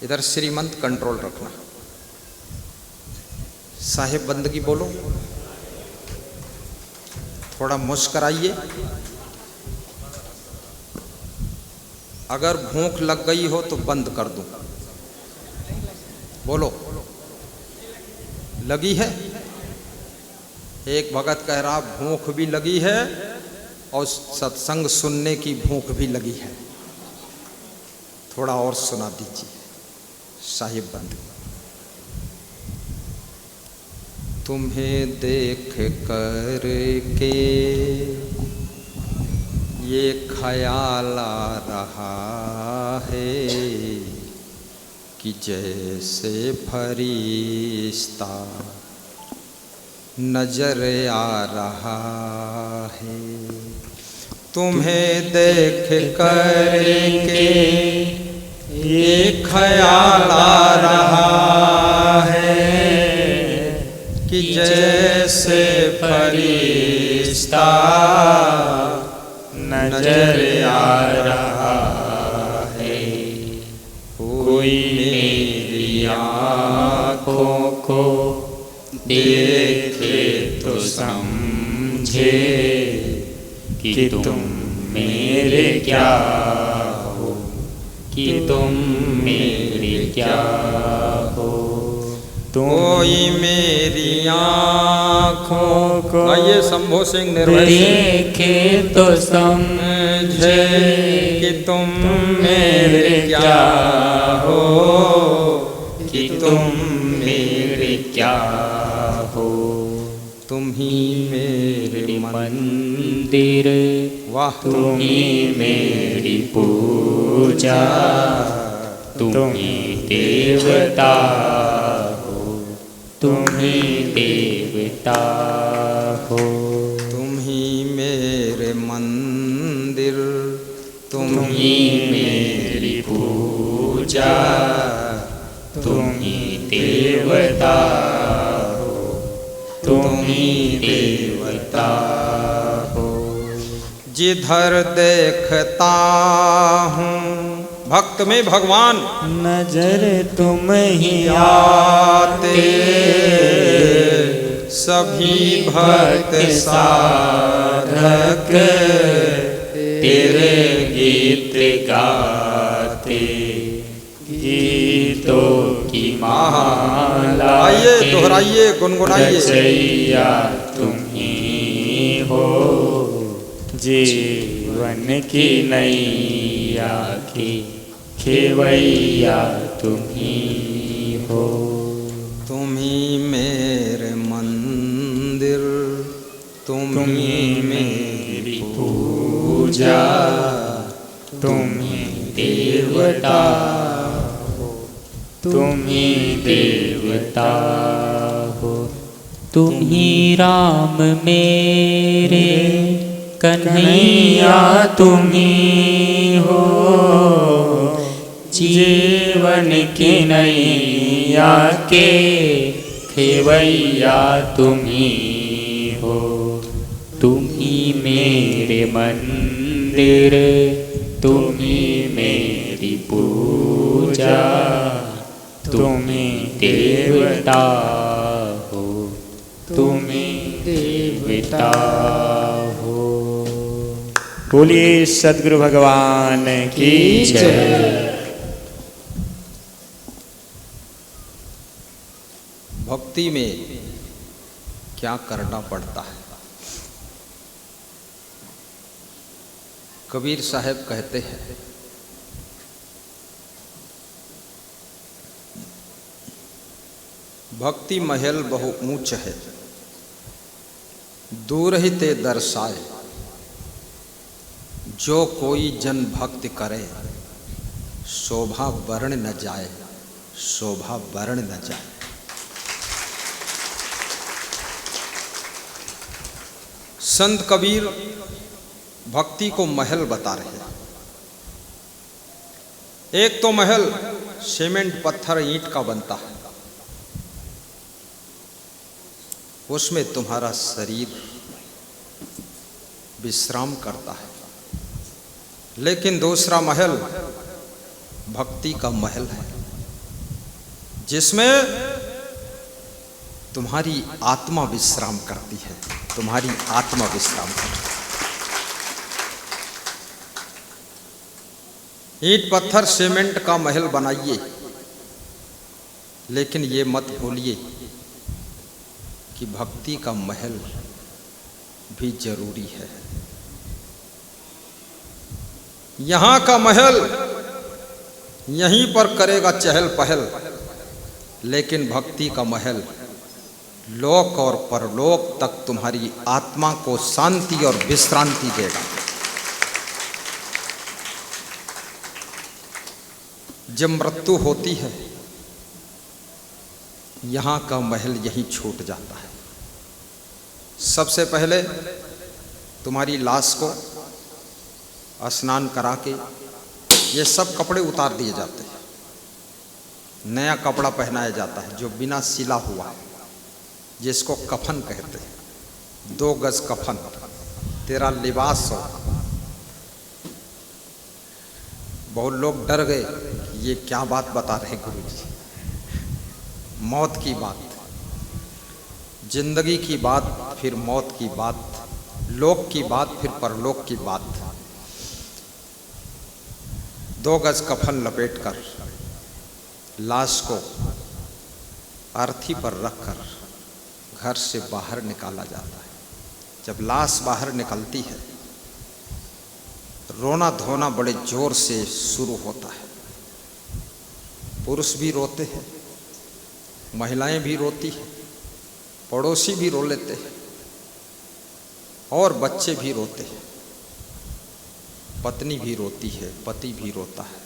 C: इधर श्रीमंत कंट्रोल रखना। साहेब बंदगी बोलो, थोड़ा मुस्कराइए। अगर भूख लग गई हो तो बंद कर दूं। बोलो, लगी है? एक भगत कह रहा भूख भी लगी है और सत्संग सुनने की भूख भी लगी है। थोड़ा और सुना दीजिए। साहिब बंद। तुम्हें देख कर के ये ख्याल आ रहा है कि जैसे फरिश्ता नजर आ रहा है। तुम्हें देख कर के ये ख्याल आ रहा है कि जैसे फरिश्ता
A: नजर आ रहा है। कोई मेरी आँखों को देखे तो समझे कि तुम मेरे क्या हो, कि तुम मेरे क्या हो।
C: कोई मेरी आँखों को आइए शंभो सिंह निर्भय
B: देखे तो समझे
C: कि तुम मेरे क्या हो,
A: कि तुम मेरे क्या हो।
C: तुम ही मेरे
B: मंदिर,
C: वाह
A: तुम ही मेरी पूजा, तुम ही देवता हो, तुम ही देवता हो।
C: तुम ही मेरे मंदिर,
A: तुम ही मेरी पूजा, तुम ही देवता हो, तुम ही देवता हो।
C: जिधर देखता हूँ भक्त में भगवान,
A: नजर तुम ही
C: आते सभी भक्त साधक
A: तेरे गीत गाते। गीतों की माला
C: आइए दोहराइए गुनगुनाइए।
A: रचैया तुम ही हो, जीवन की नैया की खेवैया तुम ही हो।
C: तुम ही मेरे मंदिर, तुम ही मेरी
A: पूजा, तुम ही देवता हो, तुम ही देवता हो।
B: तुम ही राम मेरे कन्हैया तुम ही हो, जीवन की नैया के खेवैया तुम ही हो। तुम ही मेरे मंदिर, तुम ही मेरी पूजा,
A: तुम्ही देवता हो, तुम्ही देवता हो। बोलिए सद्गुरु भगवान की जय।
C: भक्ति में क्या करना पड़ता है? कबीर साहब कहते हैं, भक्ति महल बहु ऊंच है, दूर ही ते दर्शाए, जो कोई जन भक्ति करे, शोभा वर्ण न जाए, शोभा वर्ण न जाए। संत कबीर भक्ति को महल बता रहे हैं। एक तो महल सीमेंट पत्थर ईंट का बनता है, उसमें तुम्हारा शरीर विश्राम करता है। लेकिन दूसरा महल भक्ति का महल है, जिसमें तुम्हारी आत्मा विश्राम करती है, तुम्हारी आत्मा विश्राम करती है। ईंट पत्थर सीमेंट का महल बनाइए, लेकिन ये मत भूलिए कि भक्ति का महल भी जरूरी है। यहां का महल यहीं पर करेगा चहल पहल, लेकिन भक्ति का महल लोक और परलोक तक तुम्हारी आत्मा को शांति और विश्रांति देगा। जब मृत्यु होती है, यहां का महल यहीं छूट जाता है। सबसे पहले तुम्हारी लाश को स्नान करा के ये सब कपड़े उतार दिए जाते हैं, नया कपड़ा पहनाया जाता है जो बिना सिला हुआ है, जिसको कफन कहते हैं। 2 गज कफन तेरा लिबास हो। बहुत लोग डर गए, ये क्या बात बता रहे गुरु जी। मौत की बात, जिंदगी की बात, फिर मौत की बात, लोक की बात, फिर परलोक की बात। 2 गज कफन लपेटकर लाश को अर्थी पर रखकर घर से बाहर निकाला जाता है। जब लाश बाहर निकलती है, रोना धोना बड़े जोर से शुरू होता है। पुरुष भी रोते हैं, महिलाएं भी रोती हैं, पड़ोसी भी रो लेते हैं, और बच्चे भी रोते हैं। पत्नी भी रोती है, पति भी रोता है,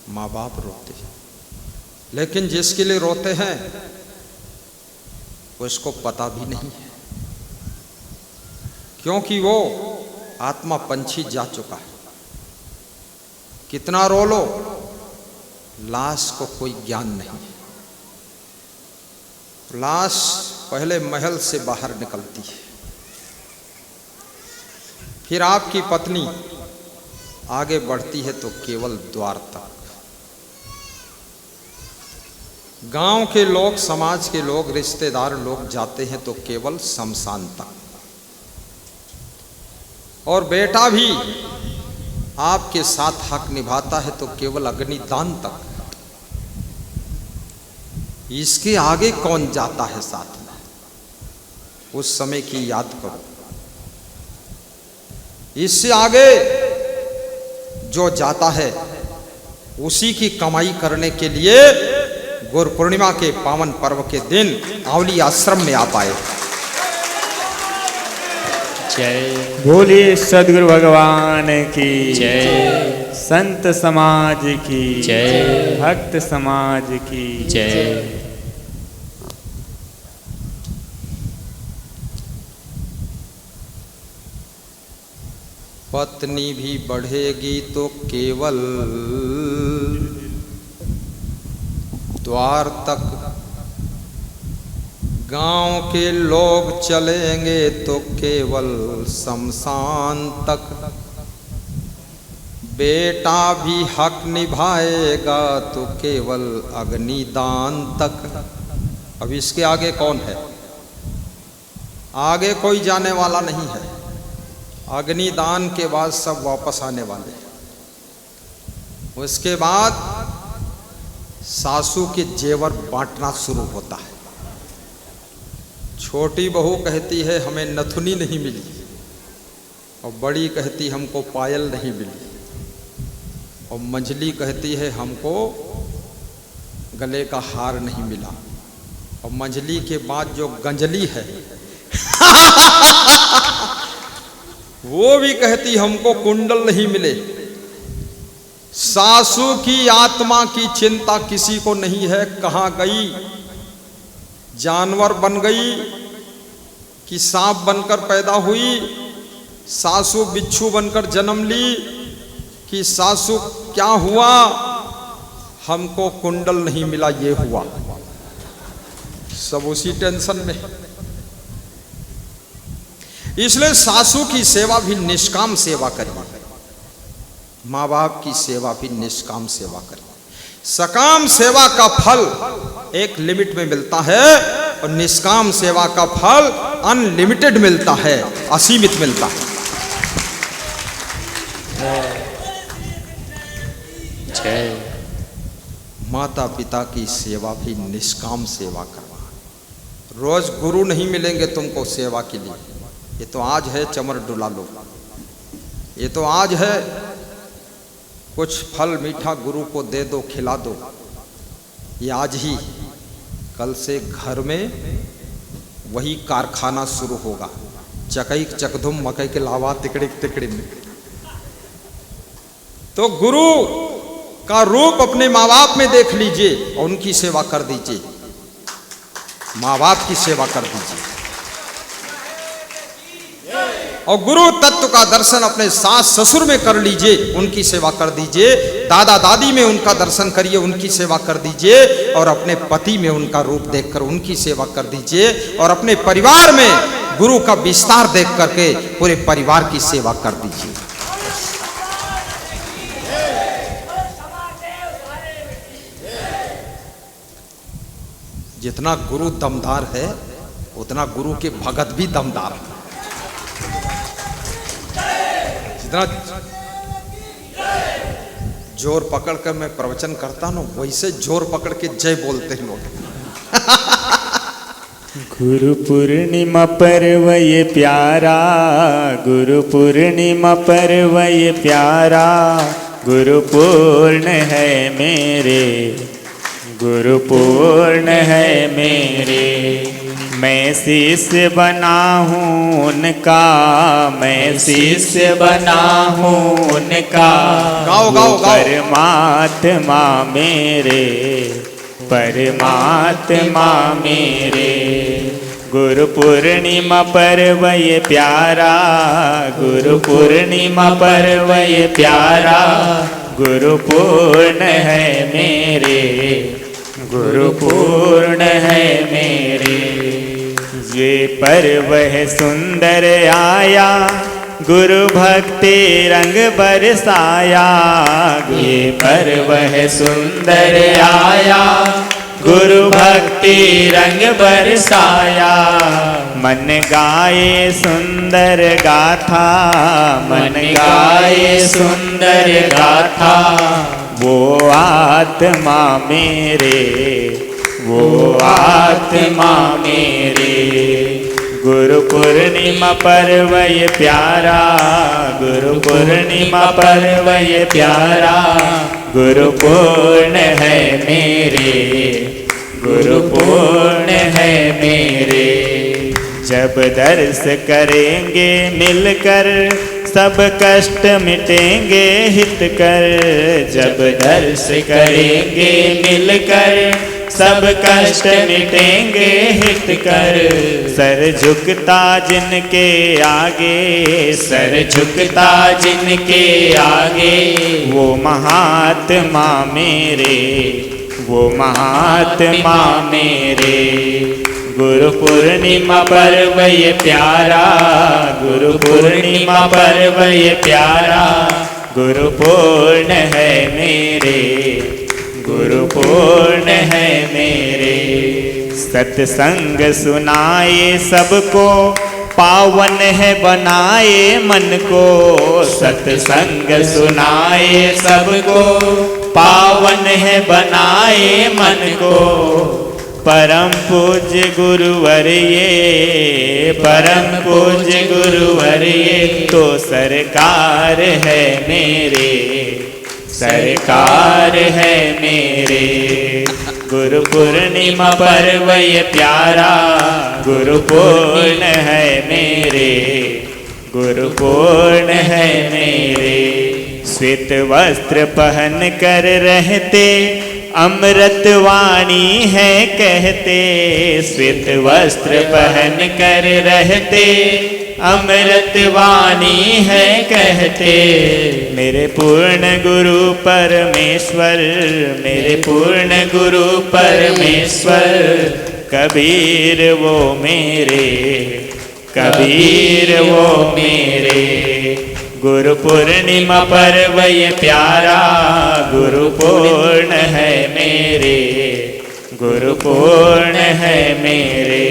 C: माँ बाप रोते हैं। लेकिन जिसके लिए रोते हैं उसको पता भी नहीं है, क्योंकि वो आत्मा पंछी जा चुका है। कितना रो लो, लाश को कोई ज्ञान नहीं। लाश पहले महल से बाहर निकलती है, फिर आपकी पत्नी आगे बढ़ती है तो केवल द्वार तक। गांव के लोग, समाज के लोग, रिश्तेदार लोग जाते हैं तो केवल शमशान तक, और बेटा भी आपके साथ हक निभाता है तो केवल अग्निदान तक। इसके आगे कौन जाता है साथ में? उस समय की याद करो। इससे आगे जो जाता है उसी की कमाई करने के लिए गुरु पूर्णिमा के पावन पर्व के दिन आवली आश्रम में आ पाए।
A: जय। बोलिए सद्गुरु भगवान की जय, संत समाज की जय, भक्त समाज की जय।
C: पत्नी भी बढ़ेगी तो केवल द्वार तक, गांव के लोग चलेंगे तो केवल शमशान तक। बेटा भी हक निभाएगा तो केवल अग्निदान तक। अब इसके आगे कौन है? आगे कोई जाने वाला नहीं है। अग्निदान के बाद सब वापस आने वाले हैं। उसके बाद सासू के जेवर बांटना शुरू होता है। छोटी बहू कहती है हमें नथुनी नहीं मिली, और बड़ी कहती हमको पायल नहीं मिली, और मंझली कहती है हमको गले का हार नहीं मिला, और मंझली के बाद जो गंजली है वो भी कहती हमको कुंडल नहीं मिले। सासू की आत्मा की चिंता किसी को नहीं है, कहाँ गई, जानवर बन गई कि सांप बनकर पैदा हुई, सासू बिच्छू बनकर जन्म ली कि सासू क्या हुआ, हमको कुंडल नहीं मिला, ये हुआ। सब उसी टेंशन में। इसलिए सासू की सेवा भी निष्काम सेवा करिए, माँ बाप की सेवा भी निष्काम सेवा करिए। सकाम सेवा का फल एक लिमिट में मिलता है, और निष्काम सेवा का फल अनलिमिटेड मिलता है, असीमित मिलता है।
B: जय।
C: माता पिता की सेवा भी निष्काम सेवा करवा। रोज गुरु नहीं मिलेंगे तुमको सेवा के लिए। ये तो आज है चमर डुला लो, ये तो आज है कुछ फल मीठा गुरु को दे दो, खिला दो, ये आज ही। कल से घर में वही कारखाना शुरू होगा, चकई चकधुम मकई के लावा तिकड़े तिकड़े में। तो गुरु का रूप अपने माँ बाप में देख लीजिए और उनकी सेवा कर दीजिए, माँ बाप की सेवा कर दीजिए। और गुरु तत्व का दर्शन अपने सास ससुर में कर लीजिए, उनकी सेवा कर दीजिए। दादा दादी में उनका दर्शन करिए, उनकी सेवा कर दीजिए। और अपने पति में उनका रूप देखकर उनकी सेवा कर दीजिए। और अपने परिवार में गुरु का विस्तार देख करके पूरे परिवार की सेवा कर दीजिए। जितना गुरु दमदार है उतना गुरु के भगत भी दमदार है। जितना जोर पकड़ कर मैं प्रवचन करता हूं, वैसे जोर पकड़ के जय बोलते हैं लोग।
A: गुरु पूर्णिमा पर्व ये प्यारा, गुरु पूर्णिमा पर्व ये प्यारा, गुरु पूर्ण है मेरे, गुरु पूर्ण है मेरे। मैं शिष्य बना हूँ उनका, मैं शिष्य बना हूँ उनका।
C: गाओ गाओ गाओ।
A: परमात्मा मेरे, परमात्मा मेरे। गुरु पूर्णिमा पर्व ये प्यारा, गुरु पूर्णिमा पर्व ये प्यारा, गुरु पूर्ण है मेरे, गुरु पूर्ण है मेरे। ये पर्व है सुंदर आया, गुरु भक्ति रंग बरसाया। ये पर्व है सुंदर आया, गुरु भक्ति रंग बरसाया। मन गाए सुंदर गाथा, मन गाए सुंदर गाथा। वो आत्मा मेरे, वो आत्मा मेरे। गुरु पूर्णिमा पर्व ये प्यारा, गुरु पूर्णिमा पर्व ये प्यारा, गुरु पूर्ण है मेरे, गुरु पूर्ण है मेरे। जब दर्श करेंगे मिलकर, सब कष्ट मिटेंगे हित कर। जब दर्श करेंगे मिलकर, सब कष्ट मिटेंगे हित कर। सर झुकता जिनके आगे, सर झुकता जिनके आगे। वो महात्मा मेरे, वो महात्मा मेरे। गुरु पूर्णिमा पर्व ये प्यारा, गुरु पूर्णिमा पर्व ये प्यारा, गुरु पूर्ण है मेरे, गुरु पूर्ण है मेरे। सत्संग सुनाए सबको, पावन है बनाए मन को। सत्संग सुनाए सबको, पावन है बनाए मन को। परम पूज्य गुरुवर ये, परम पूज्य गुरुवर ये तो सरकार है मेरे, सरकार है मेरे। गुरु पूर्णिमा पर्व ये प्यारा, गुरु पूर्ण है मेरे, गुरु पूर्ण है मेरे। श्वेत वस्त्र पहन कर रहते, अमृत वाणी है कहते। श्वेत वस्त्र पहन कर रहते, अमृत वाणी है कहते। मेरे पूर्ण गुरु परमेश्वर, मेरे पूर्ण गुरु परमेश्वर। कबीर वो मेरे, कबीर वो मेरे। गुरु पूर्णिमा पर्व ये प्यारा, गुरु पूर्ण है मेरे, गुरु पूर्ण है मेरे।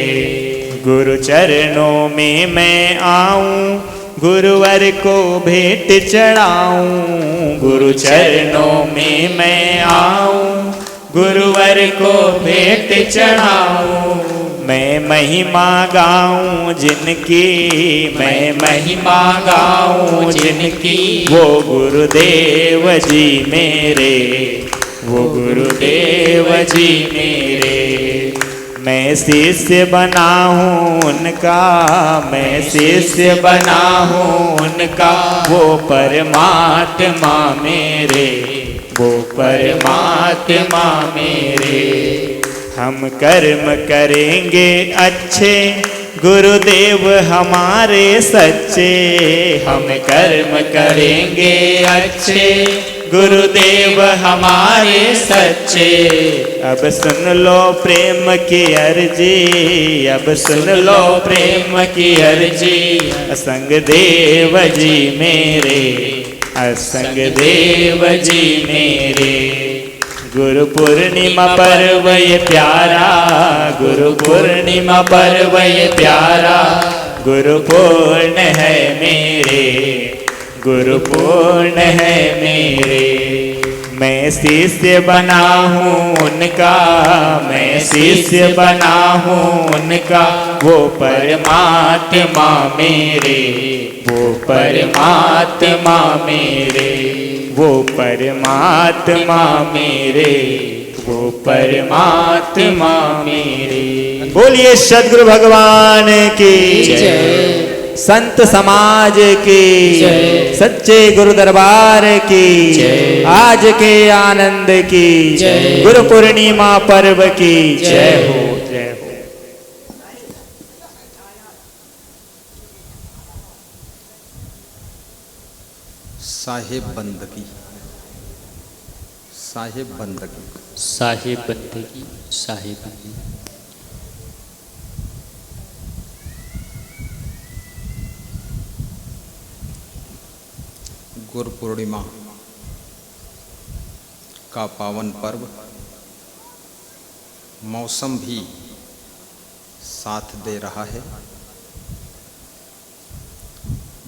A: गुरु चरणों में मैं आऊं, गुरुवर को भेंट चढ़ाऊं। गुरु चरणों में मैं आऊं, गुरुवर को भेंट चढ़ाऊं। मैं महिमा गाऊं जिनकी, मैं महिमा गाऊं जिनकी। वो गुरुदेव जी मेरे, वो गुरुदेव जी मेरे। मैं शिष्य बना हूँ उनका, मैं शिष्य बना हूँ उनका। वो परमात्मा मेरे, वो परमात्मा मेरे। हम कर्म करेंगे अच्छे, गुरुदेव हमारे सच्चे। हम कर्म करेंगे अच्छे, गुरुदेव हमारे सच्चे। अब सुन लो प्रेम की अर्जी, अब सुन लो प्रेम की अर्जी। असंग देव जी मेरे, असंग देव जी मेरे। गुरु पूर्णिमा पर्व ये प्यारा, गुरु पूर्णिमा पर्व ये प्यारा। गुरु पूर्ण है मेरे, गुरु पूर्ण है मेरे। मैं शिष्य बना हूँ उनका, मैं शिष्य बना हूँ उनका। वो परमात्मा मेरे, वो परमात्मा मेरे। वो परमात्मा मेरे, वो परमात्मा मेरे। बोलिए सद्गुरु भगवान की
D: जय।
A: संत समाज की
D: जय।
A: सच्चे गुरु दरबार की
D: जय।
A: आज के आनंद की
D: जय।
A: गुरु पूर्णिमा पर्व की जय हो, जय हो।
C: साहिब बंदगी, साहिब बंदगी।
B: साहिब बंदगी, साहिब बंदगी।
C: गुरु पूर्णिमा का पावन पर्व, मौसम भी साथ दे रहा है।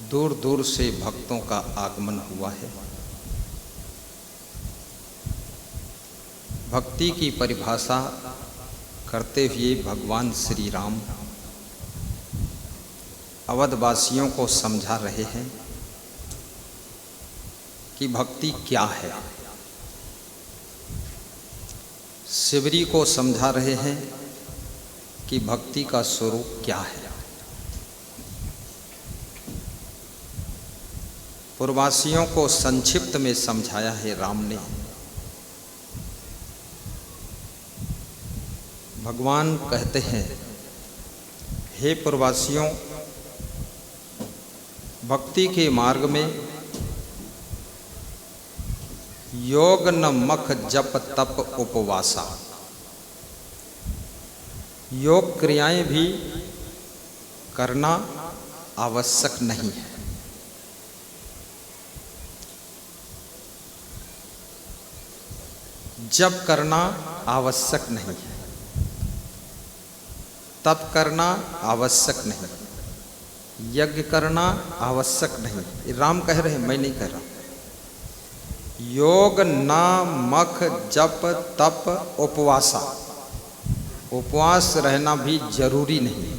C: दूर दूर से भक्तों का आगमन हुआ है। भक्ति की परिभाषा करते हुए भगवान श्री राम अवधवासियों को समझा रहे हैं कि भक्ति क्या है। शिवरी को समझा रहे हैं कि भक्ति का स्वरूप क्या है। पूर्ववासियों को संक्षिप्त में समझाया है राम ने। भगवान कहते हैं, हे पूर्ववासियों, भक्ति के मार्ग में योग न मख जप तप उपवासा, योग क्रियाएं भी करना आवश्यक नहीं है। जब करना आवश्यक नहीं है, तप करना आवश्यक नहीं, यज्ञ करना आवश्यक नहीं। ये राम कह रहे हैं, मैं नहीं कह रहा। योग नाम मख जप तप उपवासा, उपवास रहना भी जरूरी नहीं।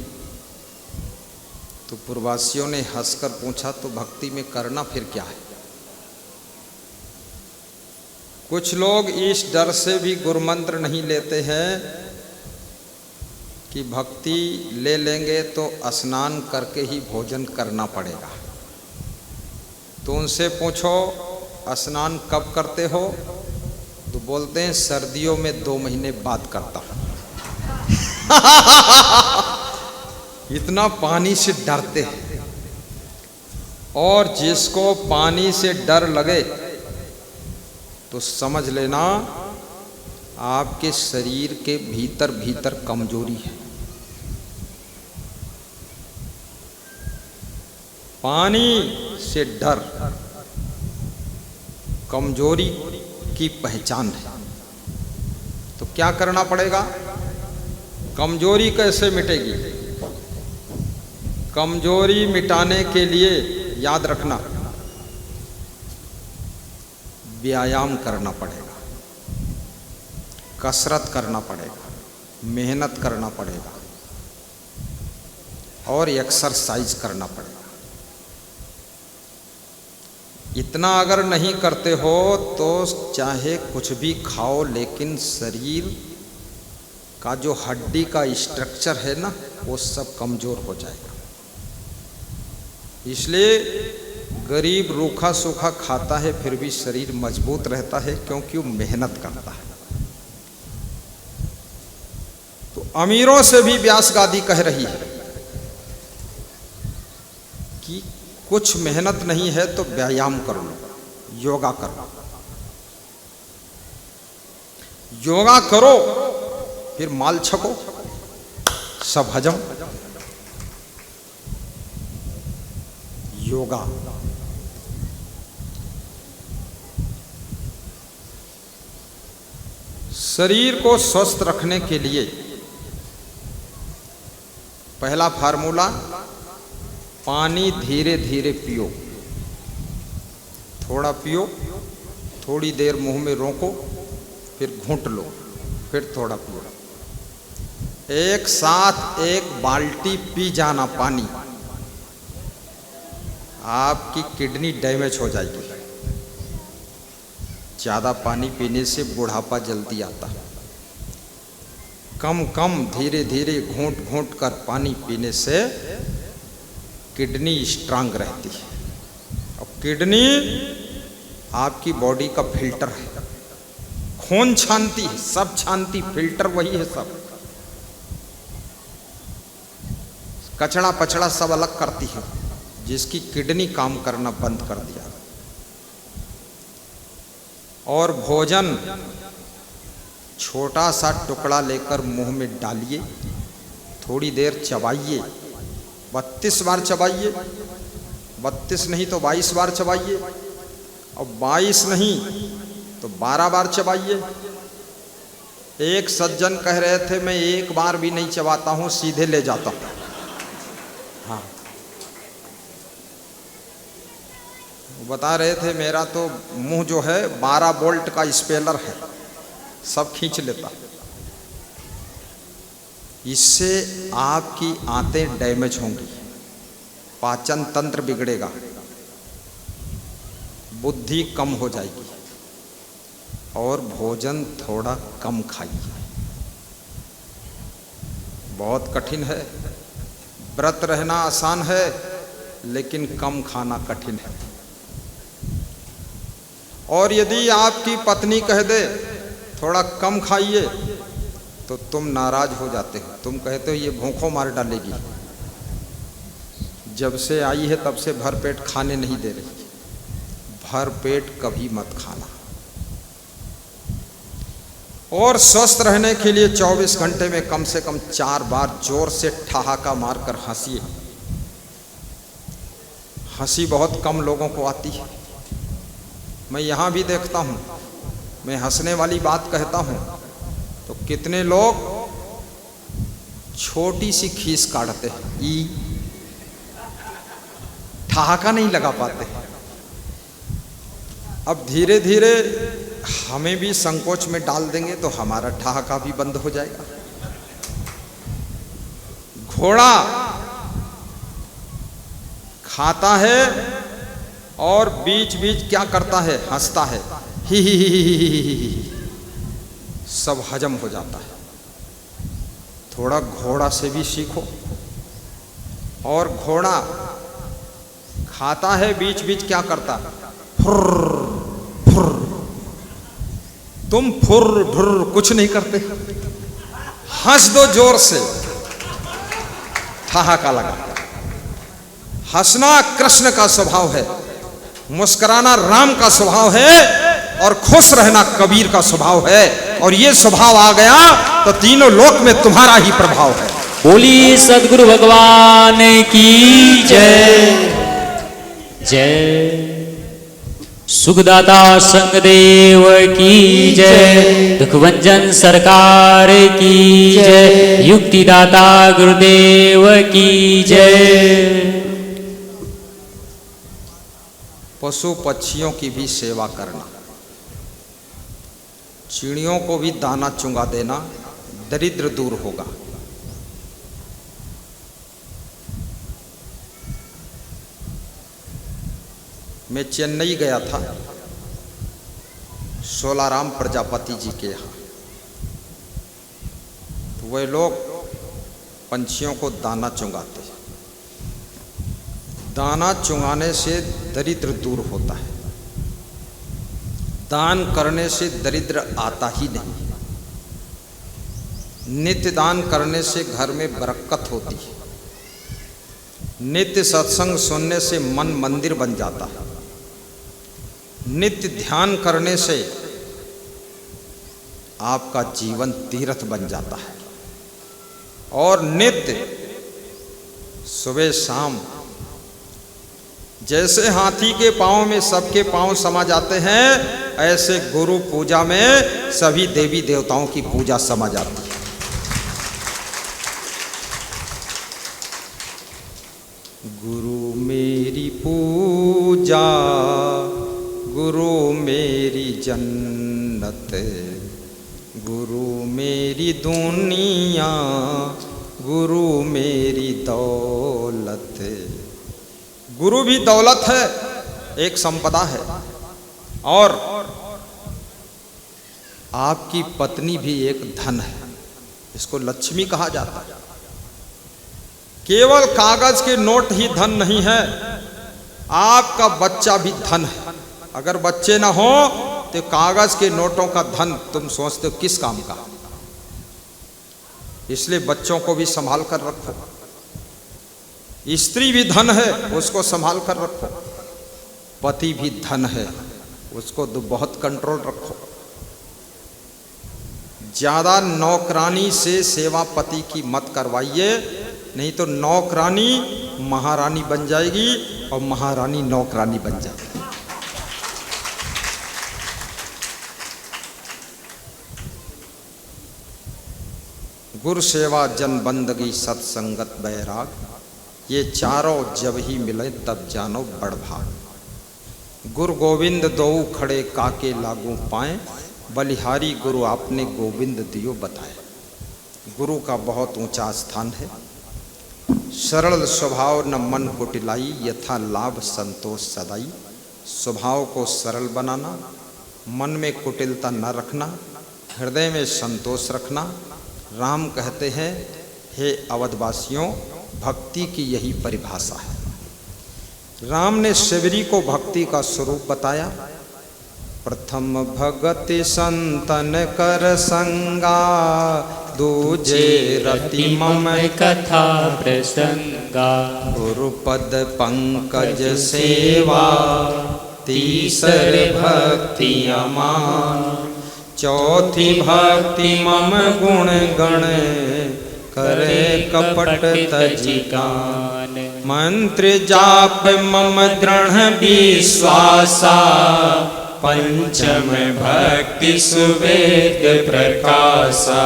C: तो पूर्ववासियों ने हंसकर पूछा, तो भक्ति में करना फिर क्या है? कुछ लोग इस डर से भी गुरुमंत्र नहीं लेते हैं कि भक्ति ले लेंगे तो स्नान करके ही भोजन करना पड़ेगा। तो उनसे पूछो स्नान कब करते हो? तो बोलते हैं सर्दियों में 2 महीने बाद करता हूं। इतना पानी से डरते हैं। और जिसको पानी से डर लगे तो समझ लेना आपके शरीर के भीतर भीतर कमजोरी है। पानी से डर कमजोरी की पहचान है। तो क्या करना पड़ेगा? कमजोरी कैसे मिटेगी? कमजोरी मिटाने के लिए याद रखना, व्यायाम करना पड़ेगा, कसरत करना पड़ेगा, मेहनत करना पड़ेगा और एक्सरसाइज करना पड़ेगा। इतना अगर नहीं करते हो तो चाहे कुछ भी खाओ, लेकिन शरीर का जो हड्डी का स्ट्रक्चर है ना, वो सब कमजोर हो जाएगा। इसलिए गरीब रूखा सूखा खाता है फिर भी शरीर मजबूत रहता है, क्योंकि वो मेहनत करता है। तो अमीरों से भी व्यास गादी कह रही है कि कुछ मेहनत नहीं है तो व्यायाम कर लो, योगा करो। योगा करो फिर माल छको, सब हजम। योगा शरीर को स्वस्थ रखने के लिए पहला फार्मूला, पानी धीरे धीरे पियो। थोड़ा पियो, थोड़ी देर मुंह में रोको, फिर घूंट लो, फिर थोड़ा पियो। एक साथ 1 बाल्टी पी जाना पानी, आपकी किडनी डैमेज हो जाएगी। ज़्यादा पानी पीने से बुढ़ापा जल्दी आता है। कम कम धीरे धीरे घूंट घूंट कर पानी पीने से किडनी स्ट्रांग रहती है। अब किडनी आपकी बॉडी का फिल्टर है, खून छानती है, सब छानती, फिल्टर वही है। सब कचड़ा पचड़ा सब अलग करती है, जिसकी किडनी काम करना बंद कर दिया। और भोजन छोटा सा टुकड़ा लेकर मुंह में डालिए, थोड़ी देर चबाइए, 32 बार चबाइए, 32 नहीं तो 22 बार चबाइए, और 22 नहीं तो 12 बार चबाइए। एक सज्जन कह रहे थे मैं 1 बार भी नहीं चबाता हूँ, सीधे ले जाता हूँ। हाँ, बता रहे थे मेरा तो मुंह जो है 12 वोल्ट का स्पेलर है, सब खींच लेता। इससे आपकी आंतें डैमेज होंगी, पाचन तंत्र बिगड़ेगा, बुद्धि कम हो जाएगी, और भोजन थोड़ा कम खाइए। बहुत कठिन है, व्रत रहना आसान है, लेकिन कम खाना कठिन है। और यदि आपकी पत्नी कह दे थोड़ा कम खाइए तो तुम नाराज हो जाते हो, तुम कहते हो ये भूखों मार डालेगी, जब से आई है तब से भर पेट खाने नहीं दे रही। भर पेट कभी मत खाना। और स्वस्थ रहने के लिए 24 घंटे में कम से कम 4 बार जोर से ठहाका मारकर हंसिए। हंसी बहुत कम लोगों को आती है, मैं यहाँ भी देखता हूँ मैं हंसने वाली बात कहता हूं तो कितने लोग छोटी सी खीस काटते हैं, ई ठहाका नहीं लगा पाते। अब धीरे धीरे हमें भी संकोच में डाल देंगे तो हमारा ठहाका भी बंद हो जाएगा। घोड़ा खाता है और बीच बीच क्या करता है, हंसता है, ही सब हजम हो जाता है। थोड़ा घोड़ा से भी सीखो। और घोड़ा खाता है, बीच बीच क्या करता, फुर्र फुर्र। तुम फुर्र फुर्र कुछ नहीं करते, हंस दो जोर से, ठहाका लगा। हंसना कृष्ण का स्वभाव है, मुस्कुराना राम का स्वभाव है, और खुश रहना कबीर का स्वभाव है। और ये स्वभाव आ गया तो तीनों लोक में तुम्हारा ही प्रभाव है।
D: बोली सद्गुरु भगवान की जय। जय सुखदाता संगदेव की जय। दुखभंजन सरकार की जय। युक्तिदाता गुरुदेव की जय।
C: पशु पक्षियों की भी सेवा करना, चिड़ियों को भी दाना चुंगा देना, दरिद्र दूर होगा। मैं चेन्नई गया था सोलाराम प्रजापति जी के यहाँ, तो वे लोग पंछियों को दाना चुंगाते हैं। दाना चुंगाने से दरिद्र दूर होता है। दान करने से दरिद्र आता ही नहीं। नित्य दान करने से घर में बरकत होती है। नित्य सत्संग सुनने से मन मंदिर बन जाता है। नित्य ध्यान करने से आपका जीवन तीर्थ बन जाता है। और नित्य सुबह शाम जैसे हाथी के पांव में सबके पांव समा जाते हैं, ऐसे गुरु पूजा में सभी देवी देवताओं की पूजा समा जाती है। गुरु मेरी पूजा, गुरु मेरी जन्नत, गुरु मेरी दुनिया, गुरु मेरी दौलत। गुरु भी दौलत है, एक संपदा है। और आपकी पत्नी भी एक धन है, इसको लक्ष्मी कहा जाता है। केवल कागज के नोट ही धन नहीं है, आपका बच्चा भी धन है। अगर बच्चे ना हो तो कागज के नोटों का धन तुम सोचते हो किस काम का। इसलिए बच्चों को भी संभाल कर रखो। स्त्री भी धन है, उसको संभाल कर रखो। पति भी धन है, उसको तो बहुत कंट्रोल रखो। ज्यादा नौकरानी से सेवा पति की मत करवाइए, नहीं तो नौकरानी महारानी बन जाएगी और महारानी नौकरानी बन जाएगी। गुरु सेवा, जन बंदगी, सत्संगत, बैराग, ये चारों जब ही मिले तब जानो बड़ भाग। गुरु गोविंद दो खड़े काके लागू पाए, बलिहारी गुरु आपने गोविंद दियो बताए। गुरु का बहुत ऊंचा स्थान है। सरल स्वभाव न मन कुटिलाई, यथा लाभ संतोष सदाई। स्वभाव को सरल बनाना, मन में कुटिलता न रखना, हृदय में संतोष रखना। राम कहते हैं, हे अवधवासियों, भक्ति की यही परिभाषा है। राम ने शबरी को भक्ति का स्वरूप बताया। प्रथम भगति संतन कर संगा, दूजे रति मम
D: कथा प्रसंगा।
C: गुरुपद पंकज सेवा, तीसर भक्ति अमान। चौथी भक्ति मम गुण गण, करे कपट तजिकान। मंत्र जाप मम दृढ़ विश्वासा,
B: पंचम भक्ति सुवेद प्रकाशा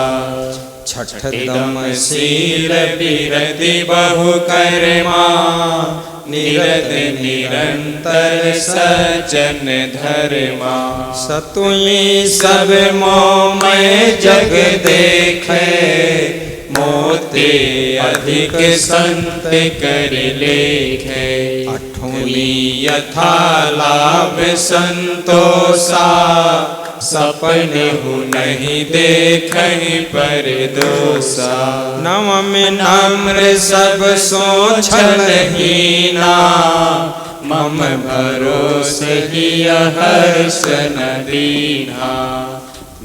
C: छठदम
B: शील विरति बहु कर्मा निरत निरंतर सज्जन धर्मा
C: सतुई
B: सब मोमय जग देखे मोते अधिक संत कर लेखे
C: आठवीं
B: यथा लाभ संतोषा सपन हु नहीं देख पर दोषा
C: नवम
B: नम्र सब सो छलहीना मम भरोस ही हर्ष न दीना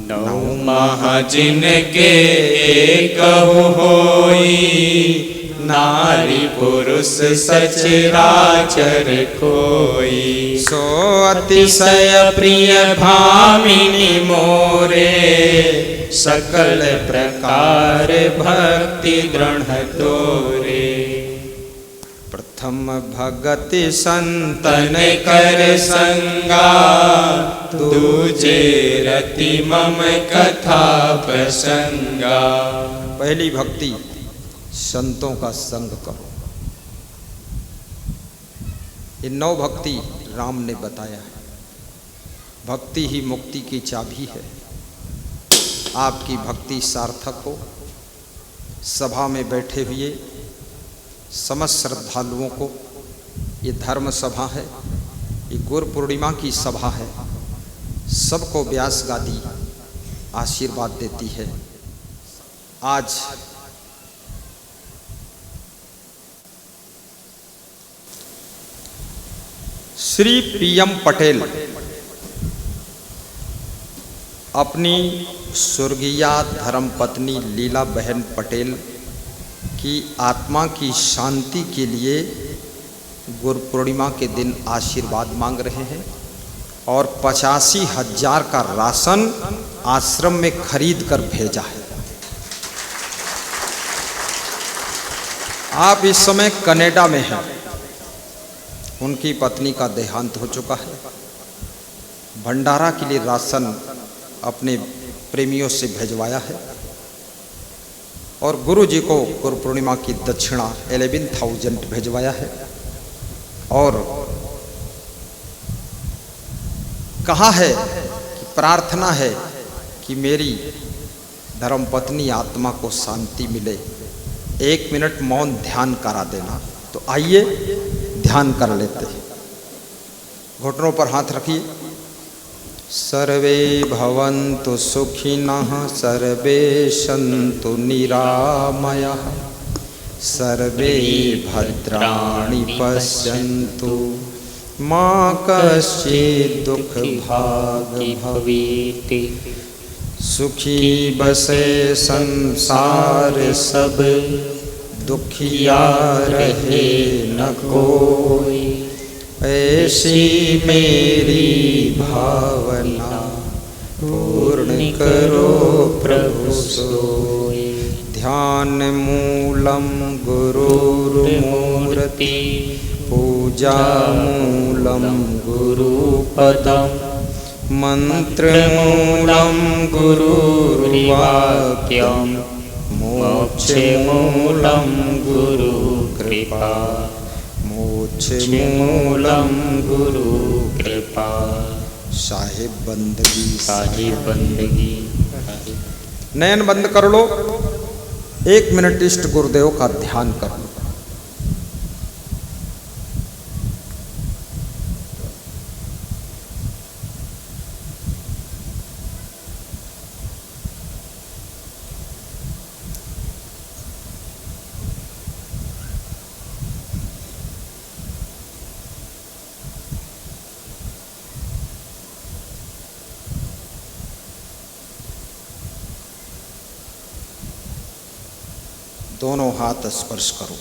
B: नौ महाजिन के कहु होई नारी पुरुष सचराचर कोई
C: सो अतिशय
B: प्रिय भामिनी मोरे सकल प्रकार भक्ति दृढ़ तोरे
C: प्रथम भगति
B: तन कर संगा दूजे रति मम कथा प्रसंगा
C: पहली भक्ति संतों का संग करो। ये 9 भक्ति राम ने बताया है। भक्ति ही मुक्ति की चाबी है। आपकी भक्ति सार्थक हो। सभा में बैठे हुए समस्त श्रद्धालुओं को, ये धर्म सभा है, ये गुरु पूर्णिमा की सभा है, सबको व्यास गादी आशीर्वाद देती है। आज श्री पीएम पटेल अपनी स्वर्गीय धर्मपत्नी लीला बहन पटेल की आत्मा की शांति के लिए गुरु पूर्णिमा के दिन आशीर्वाद मांग रहे हैं और 85,000 का राशन आश्रम में खरीद कर भेजा है। आप इस समय कनाडा में हैं। उनकी पत्नी का देहांत हो चुका है। भंडारा के लिए राशन अपने प्रेमियों से भेजवाया है और गुरु जी को गुरु पूर्णिमा की दक्षिणा 11,000 भेजवाया है और कहा है कि प्रार्थना है कि मेरी धर्मपत्नी आत्मा को शांति मिले। 1 मिनट मौन ध्यान करा देना। तो आइए ध्यान कर लेते हैं। घुटनों पर हाथ रखिए। सर्वे भवन्तु सुखिनः सर्वे सन्तु निरामयाः सर्वे भद्राणि पश्यन्तु मा कश्चित् दुःखभाग् भवेत्। सुखी बसे संसार सब दुखिया रहे न कोई। ऐसी मेरी भावना पूर्ण करो प्रभु सोई। ध्यान मूलम गुरुर्मूर्ति पूजा मूलम गुरुपदम मंत्र मूलम गुरुर्वाक्यम मोक्ष मूलम गुरु कृपा। मोक्ष मूलम गुरु कृपा। साहिब बंदगी नयन बंद कर लो। 1 मिनट इष्ट गुरुदेव का ध्यान कर लो। दोनों हाथ स्पर्श करो।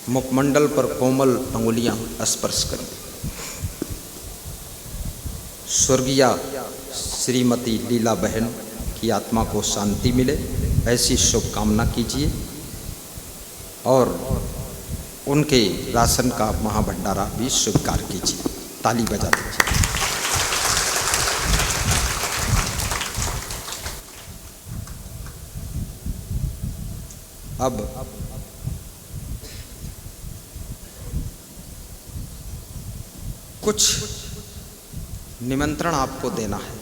C: मुखमंडल पर कोमल अंगुलियां स्पर्श करें। स्वर्गीय श्रीमती लीला बहन की आत्मा को शांति मिले ऐसी शुभकामना कीजिए और उनके राशन का महाभंडारा भी स्वीकार कीजिए। ताली बजा दीजिए। अब कुछ निमंत्रण आपको देना है।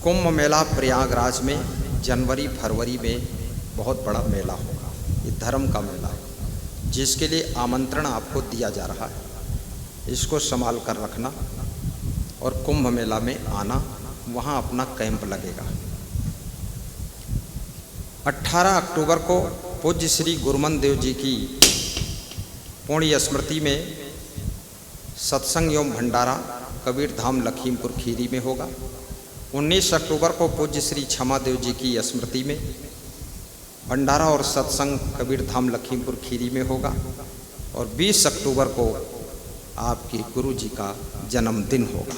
C: कुंभ मेला प्रयागराज में जनवरी फरवरी में बहुत बड़ा मेला होगा। ये धर्म का मेला है जिसके लिए आमंत्रण आपको दिया जा रहा है। इसको संभाल कर रखना और कुंभ मेला में आना, वहाँ अपना कैंप लगेगा। 18 अक्टूबर को पूज्य श्री गुरुमन देव जी की पुण्य स्मृति में सत्संग एवं भंडारा कबीर धाम लखीमपुर खीरी में होगा। 19 अक्टूबर को पूज्य श्री क्षमा देव जी की स्मृति में भंडारा और सत्संग कबीर धाम लखीमपुर खीरी में होगा। और 20 अक्टूबर को आपके गुरु जी का जन्मदिन होगा।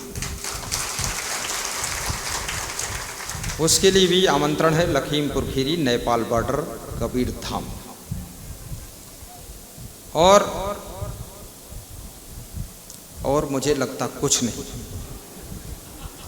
C: उसके लिए भी आमंत्रण है। लखीमपुर खीरी, नेपाल बॉर्डर, कबीर धाम। और मुझे लगता कुछ नहीं।